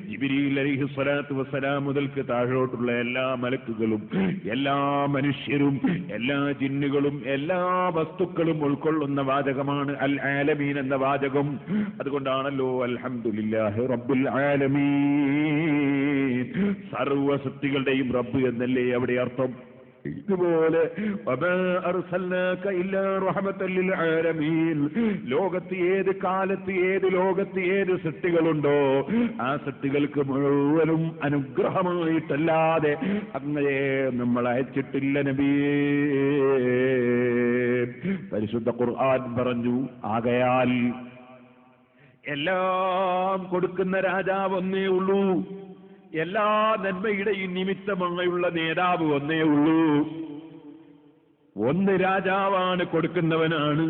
ജിബ്രീൽ അലൈഹി സ്വലാത്തു വസ്സലാം മുതൽക്ക് താഴോട്ടുള്ള എല്ലാ മലക്കുകളും എല്ലാ മനുഷ്യരും എല്ലാ ജിന്നുകളും എല്ലാ വസ്തുക്കളും ഉൾക്കൊള്ളുന്ന വാചകമാണ് അൽ ആലമീൻ എന്ന വാചകം. അതുകൊണ്ടാണല്ലോ അൽഹംദുലില്ലാഹി റബ്ബിൽ ആലമീൻ, സർവസൃഷ്ടികളുടെയും റബ്ബ് എന്നല്ലേ അവിടെ അർത്ഥം. ഇതുപോലെ ലോകത്ത് ഏത് കാലത്ത് ഏത് ലോകത്ത് ഏത് സൃഷ്ടികളുണ്ടോ ആ സൃഷ്ടികൾക്ക് മുഴുവനും അനുഗ്രഹമായിട്ടല്ലാതെ അങ്ങനെ നമ്മൾ അയച്ചിട്ടില്ല നബിയേ. പരിശുദ്ധ ഖുർആൻ പറഞ്ഞു, ആകയാൽ എല്ലാം കൊടുക്കുന്ന രാജാവ് ഒന്നേ ഉള്ളൂ. എല്ലാ നന്മയുടെയും നിമിത്തമായുള്ള നേതാവ് ഒന്നേ ഉള്ളൂ. ഒന്ന് രാജാവാണ്, കൊടുക്കുന്നവനാണ്.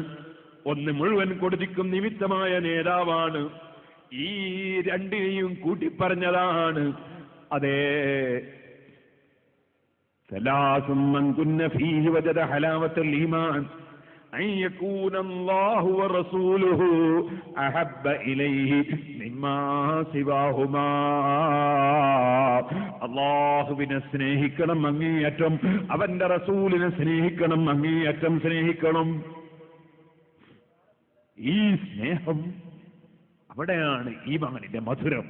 ഒന്ന് മുഴുവൻ കൊടുതിക്കും നിമിത്തമായ നേതാവാണ്. ഈ രണ്ടിനെയും കൂട്ടിപ്പറഞ്ഞതാണ്. അതേ, സലാസും മൻ കുന്ന ഫീഹി വജദ ഹലാവത്തുൽ ഈമാൻ അൻ യകൂന അല്ലാഹു വറസൂലുഹു അഹബ്ബ ഇലൈഹി മിമ്മാ സിവാഹുമാ. അല്ലാഹുവിനെ സ്നേഹിക്കണം അങ്ങേയറ്റം, അവന്റെ റസൂലിനെ സ്നേഹിക്കണം അങ്ങേയറ്റം സ്നേഹിക്കണം. ഈ സ്നേഹം, അവിടെയാണ് ഈമാനിന്റെ മധുരം.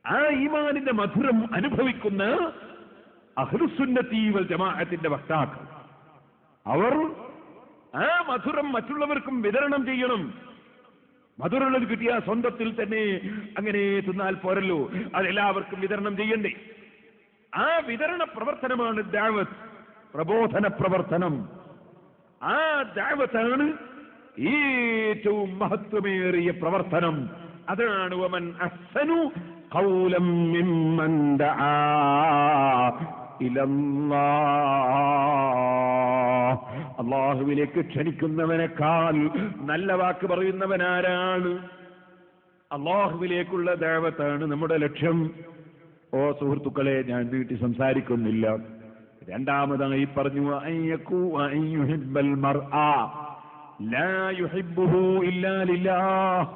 ആ ഈമാനിന്റെ മധുരം അനുഭവിക്കുന്ന അഹ്ലുസുന്നത്തി വൽ ജമാഅത്തിന്റെ വക്താക്കൾ, അവർ ആ മധുരം മറ്റുള്ളവർക്കും വിതരണം ചെയ്യണം. മധുരമുള്ളത് കിട്ടിയ സ്വന്തത്തിൽ തന്നെ അങ്ങനെ തിന്നാൽ പോരല്ലോ, അതെല്ലാവർക്കും വിതരണം ചെയ്യണ്ടേ. ആ വിതരണ പ്രവർത്തനമാണ് ദഅവത്ത്, പ്രബോധന പ്രവർത്തനം. ആ ദഅവത്താണ് ഏറ്റവും മഹത്വമേറിയ പ്രവർത്തനം. അതാണ് വമൻ അഹ്സനു ഖൗലൻ മിമ്മൻ ദആ ഇലല്ലാഹ്. അല്ലാഹുവിലേക്ക് ക്ഷണിക്കുന്നവനേക്കാൾ നല്ല വാക്ക് പറയുന്നവനാരാണ്? അല്ലാഹുവിലേക്കുള്ള ദഅവത്താണ് നമ്മുടെ ലക്ഷ്യം. ഓ സുഹൃത്തുക്കളെ, ഞാൻ നീട്ടി സംസാരിക്കുന്നില്ല. രണ്ടാമതായി പറഞ്ഞു അയ്യുഹിബ്ബൽ മർആ ലാ യുഹിബ്ബുഹു ഇല്ലാ ലില്ലാഹ്.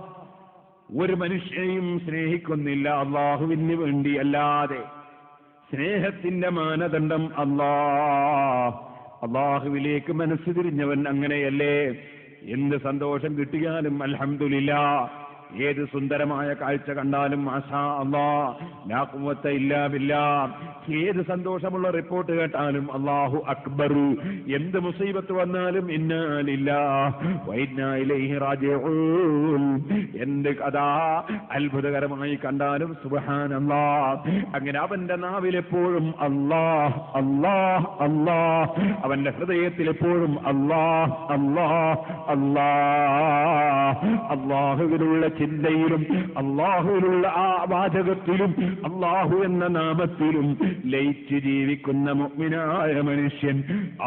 ഒരു മനുഷ്യനെയും സ്നേഹിക്കുന്നില്ല അല്ലാഹുവിന് വേണ്ടി അല്ലാതെ. സ്നേഹത്തിന്റെ മാനദണ്ഡം അല്ലാഹ്. അല്ലാഹുവിലേക്ക് മനസ്സ് തിരിഞ്ഞവൻ അങ്ങനെയല്ലേ. എന്ത് സന്തോഷം കിട്ടിയാലും അൽഹംദുലില്ലാഹ്, ഏത് സുന്ദരമായ കാഴ്ച കണ്ടാലും മാഷാ അല്ലാഹ് ലാ ഖുവത ഇല്ലാ ബില്ലാഹ്, ഏത് സന്തോഷമുള്ള റിപ്പോർട്ട് കേട്ടാലും അല്ലാഹു അക്ബർ, എന്ത് മുസീബത്ത് വന്നാലും ഇന്നാ ലില്ലാഹി വ ഇന്നാ ഇലൈഹി റാജിഊൻ, എന്ത് കഥാ അത്ഭുതകരമായി കണ്ടാലും സുബ്ഹാനല്ലാഹ്. അങ്ങനെ അവന്റെ നാവിൽ എപ്പോഴും അല്ലാഹ് അല്ലാഹ് അല്ലാഹ്, അവന്റെ ഹൃദയത്തിൽ എപ്പോഴും അല്ലാഹ് അല്ലാഹ് അല്ലാഹ്. അല്ലാഹുവിനുള്ള ചിന്തയിലും അല്ലാഹുവിലുള്ള ആ വാചകത്തിലും അല്ലാഹു എന്ന നാമത്തിലും ലയിച്ച് ജീവിക്കുന്ന മുഅ്മിനായ മനുഷ്യൻ,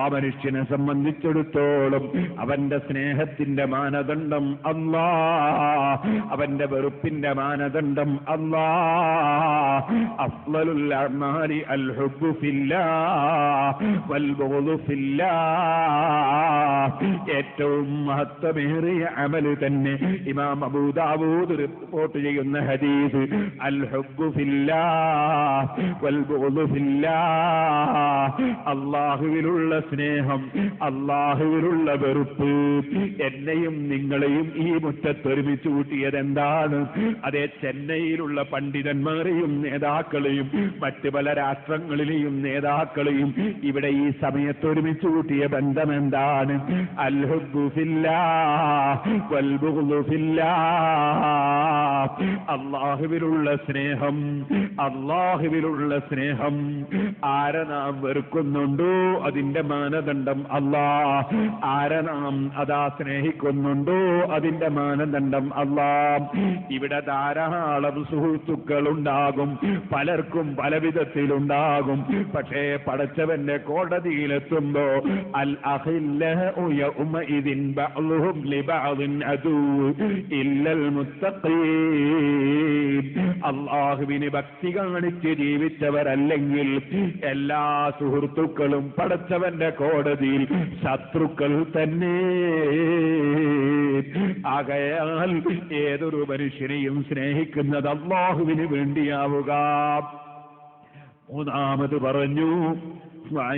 ആ മനുഷ്യനെ സംബന്ധിച്ചിടത്തോളം അവന്റെ സ്നേഹത്തിന്റെ മാനദണ്ഡം അല്ലാഹ്, അവന്റെ വെറുപ്പിന്റെ മാനദണ്ഡം അല്ലാഹ്. അഫ്ളലുൽ അഅ്മാലി അൽ ഹുബ്ബു ഫില്ലാഹ് വൽ ബുഗ്ദു ഫില്ലാഹ്. ഏറ്റവും മഹത്വമേറിയ അമൽ തന്നെ ഇമാം അബൂ ദാവൂദ് റിപ്പോർട്ട് ചെയ്യുന്ന ഹദീസ്, അൽ ഹുബ്ബു ഫില്ലാഹ് വൽ ബുഗ്ദു ഫില്ലാഹ്. അല്ലാഹുവിലുള്ള സ്നേഹം, അല്ലാഹുവിലുള്ള വെറുപ്പ്. എന്നെയും നിങ്ങളെയും ഈ മുറ്റത്ത് ഒരുമിച്ച് കൂട്ടിയത് എന്താണ്? അതേ, ചെന്നൈയിലുള്ള പണ്ഡിതന്മാരെയും നേതാക്കളെയും മറ്റ് പല രാഷ്ട്രങ്ങളിലെയും നേതാക്കളെയും ഇവിടെ ഈ സമയത്ത് ഒരുമിച്ച് കൂട്ടിയ ബന്ധം എന്താണ്? അൽ ഹുബ്ബു ഫില്ലാഹ് വൽ ബുഗ്ദു ഫില്ലാഹ്. അല്ലാഹുവിലുള്ള സ്നേഹം, അല്ലാഹുവിലുള്ള സ്നേഹം. ആരെ നാം വെറുക്കുന്നുണ്ടോ അതിന്റെ മാനദണ്ഡം അല്ലാഹ്, ആരെ നാം അതാ സ്നേഹിക്കുന്നുണ്ടോ അതിന്റെ മാനദണ്ഡം അല്ലാഹ്. ഇവിടെ ധാരാളം സുഹൃത്തുക്കൾ ഉണ്ടാകും, പലർക്കും പല വിധത്തിലുണ്ടാകും. പക്ഷേ പടച്ചവന്റെ കോടതിയിലെത്തുമ്പോ അൽ അഖില്ലഉ യൗമഇദിൻ ബഅ്ളുഹും ലിബഅദിൻ അദൂ ഇല്ലൽ മുത്തഖീൻ. അല്ലാഹുവിനെ ഭക്തി കാണിച്ച് ജീവിച്ചവരല്ലെങ്കിൽ എല്ലാ സുഹൃത്തുക്കളും പടച്ചവന്റെ കോടതിയിൽ ശത്രുക്കൾ തന്നെ. ആകയാൽ ഏതൊരു മനുഷ്യനെയും സ്നേഹിക്കുന്നത് അല്ലാഹുവിന് വേണ്ടിയാവുക. മൂന്നാമത് പറഞ്ഞു കമാ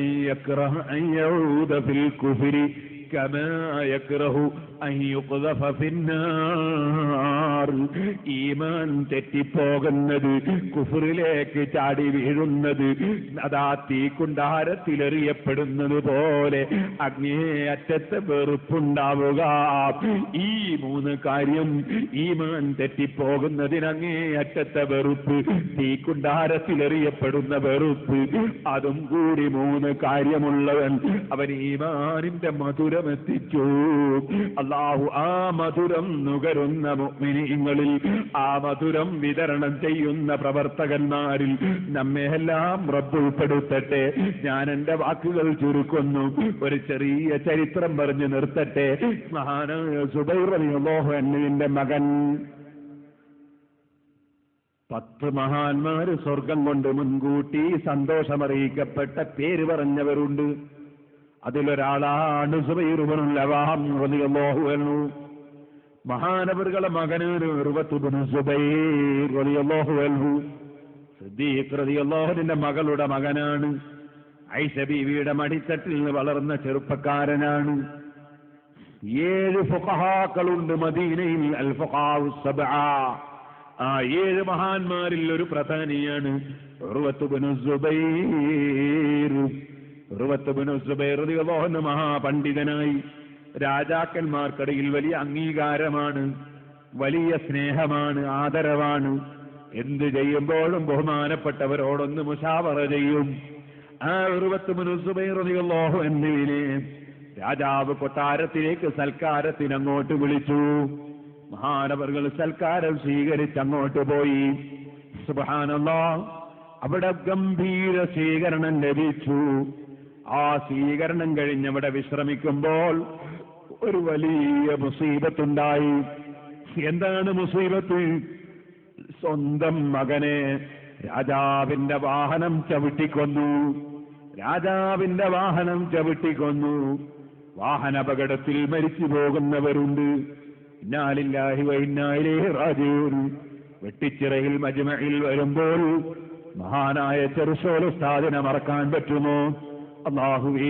യക്റഹു അൻ യുഖ്ദഫ ഫിന്നാർ. ഈ ഈമാൻ തെറ്റിപ്പോകുന്നത്, കുഫറിലേക്ക് ചാടി വീഴുന്നത് അതാ തീക്കുണ്ടാരത്തിലെറിയപ്പെടുന്നത് പോലെ അങ്ങേയറ്റത്തെ വെറുപ്പുണ്ടാവുക. ഈ 3 കാര്യം, ഈമാൻ തെറ്റിപ്പോകുന്നതിന് അങ്ങേയറ്റത്തെ വെറുപ്പ്, തീക്കുണ്ടാരത്തിലെറിയപ്പെടുന്ന വെറുപ്പ്, അതും കൂടി 3 കാര്യമുള്ളവൻ അവൻ ഈമാനിന്റെ മധുരമെത്തിച്ചു. അല്ലാഹു ആ മധുരം നുകരുന്ന മുഅ്മിനീങ്ങളിൽ, ആ മധുരം വിതരണം ചെയ്യുന്ന പ്രവർത്തകന്മാരിൽ നമ്മെല്ലാം റബ്ബ് ഉൾപ്പെടുത്തട്ടെ. ഞാൻ എന്റെ വാക്കുകൾ ചുരുക്കുന്നു, ഒരു ചെറിയ ചരിത്രം പറഞ്ഞു നിർത്തട്ടെ. മഹാനായ സുബൈർ റളിയല്ലാഹു അൻഹുവിന്റെ മകൻ, 10 മഹാന്മാര് സ്വർഗം കൊണ്ട് മുൻകൂട്ടി സന്തോഷമറിയിക്കപ്പെട്ട പേര് പറഞ്ഞവരുണ്ട്. അതിലൊരാളാണ് സുബൈർ ഇബ്നുൽ അവ്വാം റളിയല്ലാഹു അൻഹു. മഹാനവറുകളെ മകനാണ് ഉർവത്ത് ഇബ്നു സുബൈർ റളിയല്ലാഹു അൻഹു. സിദ്ദീഖ് റളിയല്ലാഹു അൻഹുവിന്റെ മകളുടെ മകനാണ്. ഐഷ ബീവിയുടെ മടിത്തട്ടിൽ നിന്ന് വളർന്ന ചെറുപ്പക്കാരനാണ്. 7 ഫുഖഹാക്കളുണ്ട് മദീനയിൽ, അൽ ഫുഖഹാഉ സബ്അ. ആ 7 മഹാന്മാരിൽ ഒരു പ്രധാനിയാണ് ഉർവത്ത് ഇബ്നു സുബൈർ. ഉർവത്ത് ഇബ്നു സുബൈർ റളിയല്ലാഹു അൻഹു മഹാപണ്ഡിതനായി, രാജാക്കന്മാർക്കിടയിൽ വലിയ അംഗീകാരമാണ്, വലിയ സ്നേഹമാണ്, ആദരവാണ്. എന്ത് ചെയ്യുമ്പോഴും ബഹുമാനപ്പെട്ടവരോടൊന്ന് മുശാവറ ചെയ്യും. ആ ഉർവത്ത് ഇബ്നു സുബൈർ റളിയല്ലാഹു അൻഹുവിനെ രാജാവ് കൊട്ടാരത്തിലേക്ക് സൽക്കാരത്തിന് അങ്ങോട്ട് വിളിച്ചു. മഹാനവറുകൾ സൽക്കാരം സ്വീകരിച്ച് അങ്ങോട്ട് പോയി. സുബ്ഹാനല്ലാഹ്, അവിടെ ഗംഭീര സ്വീകരണം ലഭിച്ചു. ആ സ്വീകരണം കഴിഞ്ഞ് അവിടെ വിശ്രമിക്കുമ്പോൾ ഒരു വലിയ മുസീബത്തുണ്ടായി. എന്താണ് മുസീബത്ത്? സ്വന്തം മകനെ രാജാവിന്റെ വാഹനം ചവിട്ടിക്കൊന്നു. രാജാവിന്റെ വാഹനം ചവിട്ടിക്കൊന്നു. വാഹനാപകടത്തിൽ മരിച്ചു പോകുന്നവരുണ്ട്. ഇന്നാ ലില്ലാഹി വ ഇന്നാ ഇലൈഹി റാജിഊൻ. വെട്ടിച്ചിറയിൽ മജ്മഇൽ വരുമ്പോൾ മഹാനായ ചെറുശോല ഉസ്താദിനെ മറക്കാൻ പറ്റുമോ? അല്ലാഹുവേ,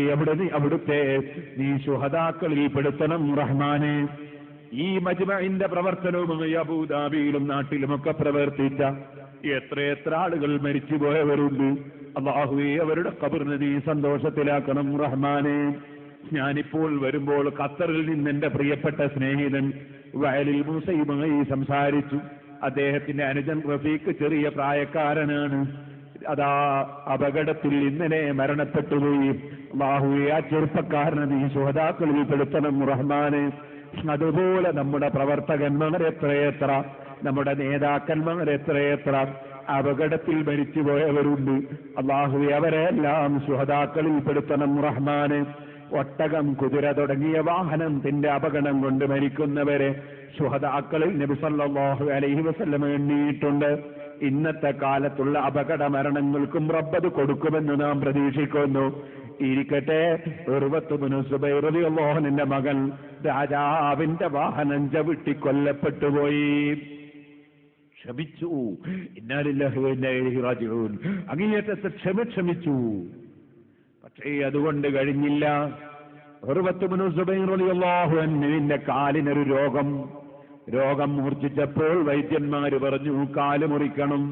അവിടുത്തെ നീ ശുഹദാക്കളിൽ പെടുത്തണം റഹ്മാനെ. ഈ മജ്മഇന്റെ പ്രവർത്തനവുമായി അബൂദാബിയിലും നാട്ടിലുമൊക്കെ പ്രവർത്തിച്ച എത്ര ആളുകൾ മരിച്ചുപോയവരുണ്ട്. അല്ലാഹുവേ, അവരുടെ ഖബറിനെ നീ സന്തോഷത്തിലാക്കണം റഹ്മാനെ. ഞാനിപ്പോൾ വരുമ്പോൾ ഖത്തറിൽ നിന്ന് എന്റെ പ്രിയപ്പെട്ട സ്നേഹിതൻ വയലിൽ മൂസയുമായി സംസാരിച്ചു. അദ്ദേഹത്തിന്റെ അനുജൻ റഫീഖ് ചെറിയ പ്രായക്കാരനാണ്. അതാ അപകടത്തിൽ ഇന്നലെ മരണപ്പെട്ടുപോയി. അല്ലാഹുവേ, ആ ചെറുപ്പക്കാരനെ നീ ശുഹദാക്കളിൽ പെടുത്തണം റഹ്മാനെ. അതുപോലെ നമ്മുടെ പ്രവർത്തകന്മാർ എത്രയെത്ര, നമ്മുടെ നേതാക്കന്മാർ എത്രയെത്ര അപകടത്തിൽ മരിച്ചുപോയവരുണ്ട്. അല്ലാഹുവേ, അവരെല്ലാം ശുഹദാക്കളിൽ പെടുത്തണം റഹ്മാനെ. ഒട്ടകം, കുതിര തുടങ്ങിയ വാഹനത്തിന്റെ അപകടം കൊണ്ട് മരിക്കുന്നവരെ ശുഹദാക്കളിൽ നബി സല്ലല്ലാഹു അലൈഹി വസല്ലം എണ്ണിയിട്ടുണ്ട്. ഇന്നത്തെ കാലത്തുള്ള അപകട മരണങ്ങൾക്കും റബ്ബ് കൊടുക്കുമെന്ന് നാം പ്രതീക്ഷിക്കുന്നു. ഇരിക്കട്ടെ, ഉർവത്ത് ഇബ്നു സുബൈർ റളിയല്ലാഹു അൻഹുവിന്റെ മകൻ രാജാവിന്റെ വാഹനം ചവിട്ടി കൊല്ലപ്പെട്ടുപോയി. ക്ഷമിച്ചു. ഇന്നാ ലില്ലാഹി വ ഇന്നാ ഇലൈഹി റാജിഊൻ. അങ്ങേയറ്റത്തെ ക്ഷമിച്ചു. പക്ഷേ അതുകൊണ്ട് കഴിഞ്ഞില്ല. ഉർവത്ത് ഇബ്നു സുബൈർ റളിയല്ലാഹു അൻഹുവിന്റെ കാലിനൊരു രോഗം മൂർച്ഛിച്ചപ്പോൾ വൈദ്യന്മാര് പറഞ്ഞു, കാല് മുറിക്കണം.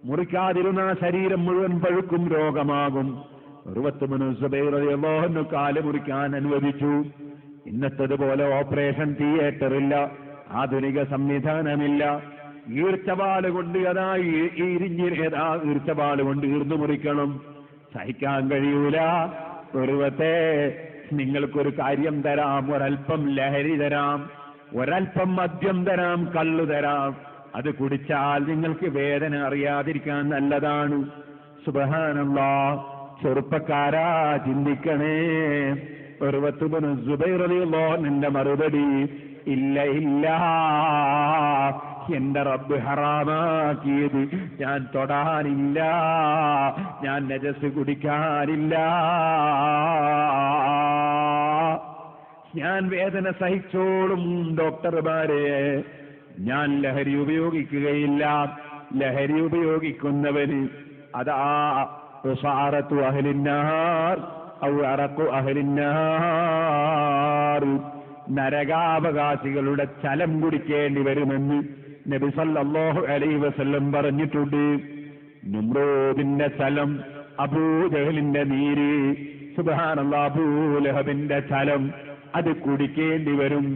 മുറിക്കാതിരുന്ന ശരീരം മുഴുവൻ പഴുക്കും, രോഗമാകും. ഉർവത്ത് ഇബ്നു സുബൈർ റളിയല്ലാഹു അൻഹു കാല് മുറിക്കാൻ അനുവദിച്ചു. ഇന്നത്തതുപോലെ ഓപ്പറേഷൻ തിയേറ്ററില്ല, ആധുനിക സംവിധാനമില്ല. ഈർച്ചവാള് കൊണ്ട് ഈർച്ചവാള് കൊണ്ട് ഈർന്നു മുറിക്കണം. സഹിക്കാൻ കഴിയൂല. ഉർവത്തെ, നിങ്ങൾക്കൊരു കാര്യം തരാം, ഒരൽപ്പം ലഹരി തരാം, ഒരൽപ്പം മദ്യം തരാം, കള്ളു തരാം. അത് കുടിച്ചാൽ നിങ്ങൾക്ക് വേദന അറിയാതിരിക്കാൻ നല്ലതാണ്. സുബ്ഹാനല്ലാഹ്, ചെറുപ്പക്കാരാ ചിന്തിക്കണേ. ഉർവത്ത് ഇബ്നു സുബൈർ റളിയല്ലാഹു അൻഹുവിന്റെ മറുപടി, ഇല്ല, എന്റെ റബ്ബ് ഹറാമാക്കിയത് ഞാൻ തൊടാനില്ല, ഞാൻ നജസ് കുടിക്കാനില്ല, ഞാൻ വേദന സഹിച്ചോളും ഡോക്ടർമാരെ, ഞാൻ ലഹരി ഉപയോഗിക്കുകയില്ല. ലഹരി ഉപയോഗിക്കുന്നവന് അതാ ഉസാറത്തു അഹ്ലിന്നാർ ഔ അറഖു അഹ്ലിന്നാർ, നരകാവകാശികളുടെ ചലം കുടിക്കേണ്ടി വരുമെന്ന് നബി സല്ലല്ലാഹു അലൈഹി വസല്ലം പറഞ്ഞിട്ടുണ്ട്, നമ്രൂദിന്റെ ചലം, അബൂജഹലിന്റെ നീര്, സുബ്ഹാനല്ലാഹ്, അബൂലഹബിന്റെ ചലം, അത് കുടിക്കേണ്ടി വരും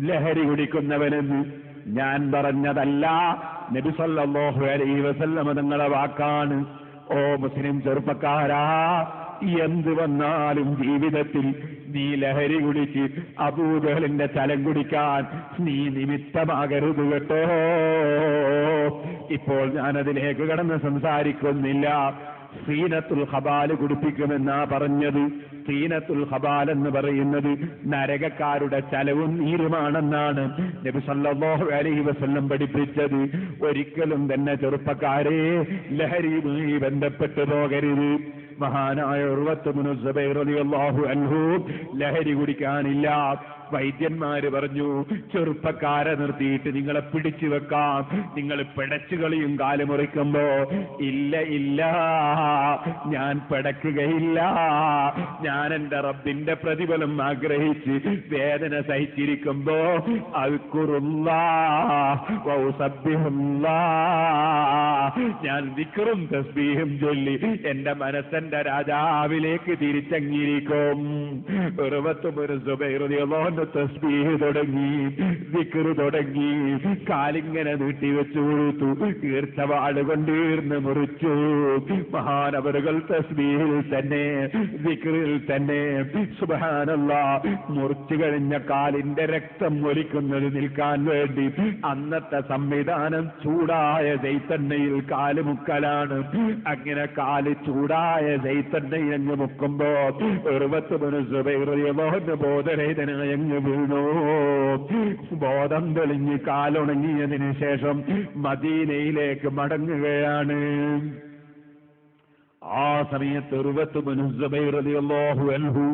ലഹരി കുടിക്കുന്നവനെന്ന്. ഞാൻ പറഞ്ഞതല്ല, നബി സല്ലല്ലാഹു അലൈഹി വസല്ലം തങ്ങളുടെ വാക്കാണ്. ഓ മുസ്ലിം ചെറുപ്പക്കാരാ, എന്ത് വന്നാലും ജീവിതത്തിൽ നീ ലഹരി കുടിച്ച് അബൂജഹലിന്റെ ചലം കുടിക്കാൻ നീ നിമിത്തമാകരുത് കേട്ടോ. ഇപ്പോൾ ഞാനതിലേക്ക് കടന്ന് സംസാരിക്കുന്നില്ല. സീനത്തുൽ ഖബാൽ കുടിപ്പിക്കുമെന്നാ പറഞ്ഞത്. സീനത്തുൽ ഖബാൽ എന്ന് പറയുന്നത് നരകക്കാരുടെ ചലവും നീരുമാണെന്നാണ് നബി സല്ലല്ലാഹു അലൈഹി വസല്ലം പഠിപ്പിച്ചത്. ഒരിക്കലും തന്നെ ചെറുപ്പക്കാരെ ലഹരിയുമായി ബന്ധപ്പെട്ടു പോകരുത്. മഹാനായ ഉർവത്ത് ഇബ്നു സുബൈർ റളിയല്ലാഹു അൻഹു ലഹരി കുടിക്കാനില്ല. വൈദ്യന്മാര് പറഞ്ഞു, ചെറുപ്പക്കാരെ നിർത്തിയിട്ട് നിങ്ങളെ പിടിച്ചു വെക്കാം, നിങ്ങൾ പിടച്ചുകളിയും കാല് മുറിക്കുമ്പോ. ഇല്ല ഇല്ല, ഞാൻ പിടക്കുകയില്ല. ഞാൻ എന്റെ റബ്ബിന്റെ പ്രതിഫലം ആഗ്രഹിച്ച് വേദന സഹിച്ചിരിക്കുമ്പോ ഞാൻ ദിക്റും തസ്ബീഹും ചൊല്ലി എന്റെ മനസ്സെന്റെ രാജാവിലേക്ക് തിരിച്ചങ്ങിയിരിക്കും. തസ്ബീഹ് തുടങ്ങി, ദിക്റ് തുടങ്ങി, കാലിങ്ങനെ നീട്ടിവെച്ചു കൊടുത്തു, ഈർച്ചവാട് കൊണ്ട് ഈർന്ന് മുറിച്ചു. മഹാനവറുകൾ തസ്ബീഹിൽ തന്നെ, ദിക്റിൽ തന്നെ, സുബ്ഹാനല്ലാഹ്, മുറിച്ചു കഴിഞ്ഞ കാലിന്റെ രക്തം ഒലിക്കുന്നത് നിൽക്കാൻ വേണ്ടി അന്നത്തെ സംവിധാനം ചൂടായ ജൈത്തെണ്ണയിൽ കാല് മുക്കലാണ്. അങ്ങനെ കാല് ചൂടായ ജൈത്തെണ്ണയിൽ അങ്ങ് മുക്കുമ്പോ ഉർവത്ത് ഇബ്നു സുബൈർ റളിയല്ലാഹു ബോധരഹിതനായ അങ്ങ് വീണു. ബോധം തെളിഞ്ഞ് കാലുണങ്ങിയതിനു ശേഷം മദീനയിലേക്ക് മടങ്ങുകയാണ്. ആ സമയത്ത് ഉർവത്ത് ഇബ്നു സുബൈർ റളിയല്ലാഹു അൻഹു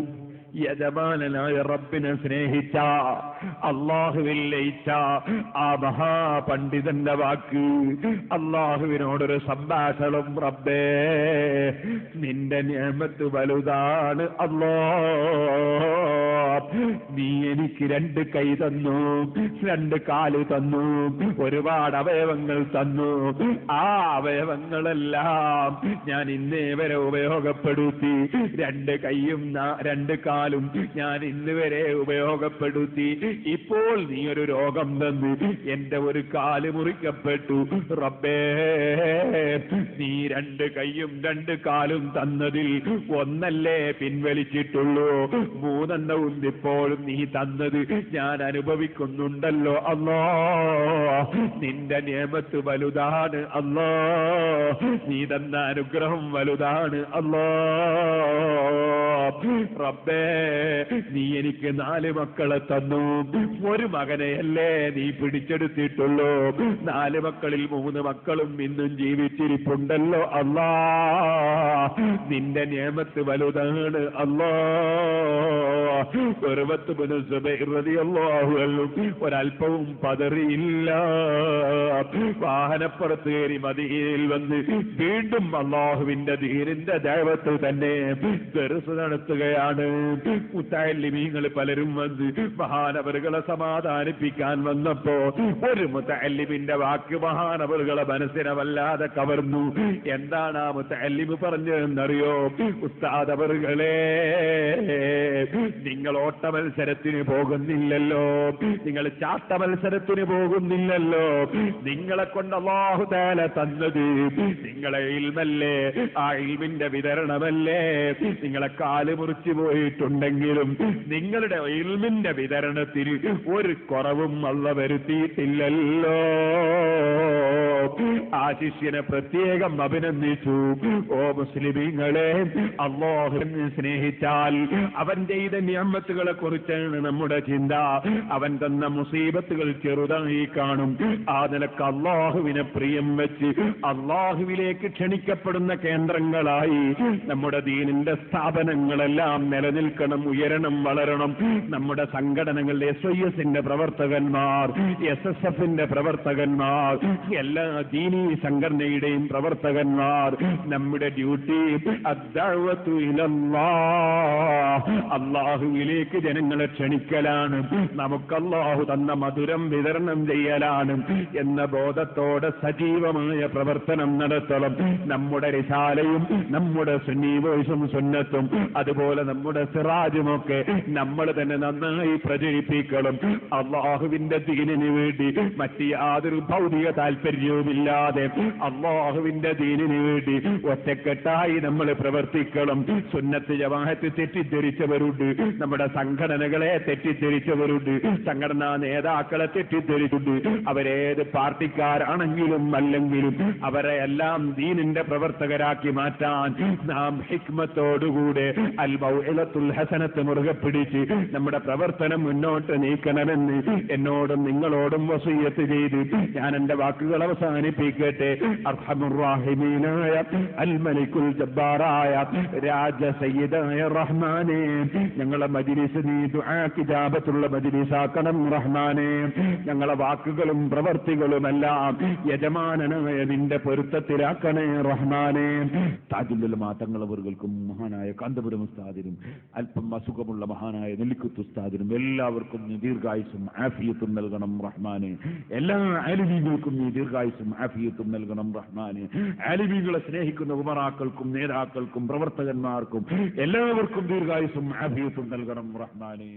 യജമാനനായ റബ്ബിനെ സ്നേഹിച്ച, അള്ളാഹുവിൽ ലയിച്ച ആ മഹാപണ്ഡിതന്റെ വാക്ക്, അള്ളാഹുവിനോടൊരു സംഭാഷണം, റബ്ബേ നിന്റെ നിഅമത്ത് വലുതാണ് അല്ലാ, നീ എനിക്ക് 2 കൈ തന്നു, 2 കാല് തന്നു, ഒരുപാട് അവയവങ്ങൾ തന്നു. ആ അവയവങ്ങളെല്ലാം ഞാൻ ഇന്നേ വരെ ഉപയോഗപ്പെടുത്തി. 2 കൈയും 2 കാലും ഞാൻ ഇന്ന് വരെ ഉപയോഗപ്പെടുത്തി. ഇപ്പോൾ നീ ഒരു രോഗം തന്നു, എന്റെ ഒരു കാല് മുറിക്കപ്പെട്ടു. റബ്ബേ നീ 2 കൈയും 2 കാലും തന്നതിൽ ഒന്നല്ലേ പിൻവലിച്ചിട്ടുള്ളൂ, 3 ഇപ്പോഴും നീ തന്നത് ഞാൻ അനുഭവിക്കുന്നുണ്ടല്ലോ അല്ലാ. നിന്റെ നിഅമത്ത് വലുതാണ് അല്ലാ, നീ തന്ന അനുഗ്രഹം വലുതാണ് അല്ലാ. റബ്ബേ നീ എനിക്ക് 4 മക്കളെ തന്നു, ഒരു മകനെയല്ലേ നീ പിടിച്ചെടുത്തിട്ടുള്ളൂ. 4 മക്കളിൽ 3 മക്കളും ഇന്നും ജീവിച്ചിരിപ്പുണ്ടല്ലോ അല്ലാ. നിന്റെ നിഅമത്ത് വലുതാണ് അല്ലാ. ഉർവത്ത് ഇബ്നു സുബൈർ റളിയല്ലാഹു അൻഹു ഒരൽപ്പവും പതറിയില്ല. വാഹനപ്പുറത്ത് കയറി മദീനയിൽ വന്ന് വീണ്ടും അല്ലാഹുവിന്റെ ദീനിന്റെ ദഅവത്ത് തന്നെ ദർസ് നടത്തുകയാണ്. മുതഅല്ലിമീങ്ങൾ പലരും വന്ന് മഹാനവറുകളെ സമാധാനിപ്പിക്കാൻ വന്നപ്പോ ഒരു മുതഅല്ലിമിന്റെ വാക്ക് മഹാനവറുകളെ മനസ്സിനെ വല്ലാതെ കവർന്നു. എന്താണ് ആ മുതഅല്ലിമ് പറഞ്ഞതെന്നറിയോ? ഉസ്താദ് അവറുകളെ, നിങ്ങൾ ഓട്ട മത്സരത്തിന് പോകുന്നില്ലല്ലോ, നിങ്ങൾ ചാട്ട മത്സരത്തിന് പോകുന്നില്ലല്ലോ, നിങ്ങളെ കൊണ്ട് അല്ലാഹു തആല തന്നത് നിങ്ങളെ ഇൽമല്ലേ, ആ ഇൽമിന്റെ വിതരണമല്ലേ. നിങ്ങളെ കാല് മുറിച്ചു പോയിട്ടുണ്ടെങ്കിലും നിങ്ങളുടെ ഇൽമിന്റെ വിതരണത്തിന് ഒരു കുറവും അല്ലാഹു വരുത്തിയിട്ടില്ലല്ലോ. ആ ശിഷ്യനെ പ്രത്യേകം അഭിനന്ദിച്ചു. ഓ മുസ്ലിമീങ്ങളെ, അല്ലാഹുവിനെ സ്നേഹിച്ചാൽ അവൻ ചെയ്ത നിഅമത്തുകളെ കുറിച്ചാണ് നമ്മുടെ ചിന്ത. അവൻ തന്ന മുസീബത്തുകൾ ചെറുതായി കാണും. ആ നിലക്ക് അല്ലാഹുവിനെ പ്രിയം വെച്ച് അല്ലാഹുവിലേക്ക് ക്ഷണിക്കപ്പെടുന്ന കേന്ദ്രങ്ങളായി നമ്മുടെ ദീനിന്റെ സ്ഥാപനങ്ങളെല്ലാം നിലനിൽക്കണം, ഉയരണം, വളരണം. നമ്മുടെ സംഘടനകളുടെ SYS-ന്റെ പ്രവർത്തകന്മാർ, SSF-ന്റെ പ്രവർത്തകന്മാർ, എല്ലാ ദീനീ സംഘടനയുടെയും പ്രവർത്തകന്മാർ നമ്മുടെ ഡ്യൂട്ടി അദ്ദഅവതു ഇലല്ലാഹ്, അല്ലാഹുവിലേക്ക് ജനങ്ങളെ ക്ഷണിക്കലാണ്, നമുക്ക് അല്ലാഹു തന്ന മധുരം വിതരണം ചെയ്യലാണ് എന്ന ബോധത്തോടെ സജീവമായ പ്രവർത്തനം നടത്തണം. നമ്മുടെ റിസാലയും നമ്മുടെ സുന്നി വോയിസും സുന്നത്തും അതുപോലെ നമ്മുടെ സിറാജുമൊക്കെ നമ്മൾ തന്നെ നന്നായി പ്രചരിപ്പിക്കണം. അള്ളാഹുവിന്റെ ദീനിന് വേണ്ടി മറ്റ് യാതൊരു ഭൗതിക താല്പര്യവുമില്ലാതെ അള്ളാഹുവിന്റെ ദീനിന് വേണ്ടി ഒറ്റക്കെട്ടായി നമ്മൾ പ്രവർത്തിക്കണം. സുന്നത്ത് ജമാഅത്ത് തെറ്റിദ്ധരിച്ചവരുണ്ട്, നമ്മുടെ സംഘടനകളെ തെറ്റിദ്ധരിച്ചവരുണ്ട്, സംഘടനാ നേതാക്കളെ തെറ്റിദ്ധരിച്ചിട്ടുണ്ട്. അവരേത് പാർട്ടിക്കാരാണെങ്കിലും അല്ലെങ്കിലും അവരെ എല്ലാം ദീനിന്റെ പ്രവർത്തകരാക്കി മാറ്റാൻ നാം ഹിക്മത്തോടുകൂടെ അൽ മൗഇലത്തുൽ ഹസനത്ത് മുറുകെ പിടിച്ച് നമ്മുടെ പ്രവർത്തനം മുന്നോട്ട് നീക്കണമെന്ന് എന്നോടും നിങ്ങളോടും വസിയ്യത്ത് ചെയ്ത് ഞാൻ എന്റെ വാക്കുകൾ അവസാനിപ്പിക്കട്ടെ. അർഹമുർ റഹീമീനായ അൽ മലിക്കുൽ ജബ്ബാറായ രാജ സയ്യിദായ റഹ്മാനേ, ഞങ്ങളെ മജ്ലിസ് നീ ദുആക്ക് ഇജാബത്തുള്ള മജ്ലിസാക്കണം റഹ്മാനേ. ഞങ്ങളെ വാക്കുകളും പ്രവർത്തികളുമെല്ലാം യജമാനനായ നിന്റെ പൊരുത്തത്തിലാക്കണേ റഹ്മാനേ. താജുൽ മാതങ്ങളവർക്കും മഹാനായ കാന്തപുരം ഉസ്താദിനും അല്പം അസുഖമുള്ള മഹാനായ നെല്ലിക്കുത്ത് ഉസ്താദിനും എല്ലാവർക്കും നീ ദീർഘായുസ്സും ആഫിയത്തും നൽകണം റഹ്മാനെ. എല്ലാ ആലിമീങ്ങൾക്കും നീ ദീർഘായുസ്സും ആഫിയത്തും നൽകണം റഹ്മാനെ. ആലിമീങ്ങളെ സ്നേഹിക്കുന്ന ഉമറാക്കൾക്കും നേതാക്കൾക്കും പ്രവർത്തകന്മാർക്കും എല്ലാവർക്കും ദീർഘായുസ്സും ആഫിയത്തും നൽകണം റഹ്മാനെ.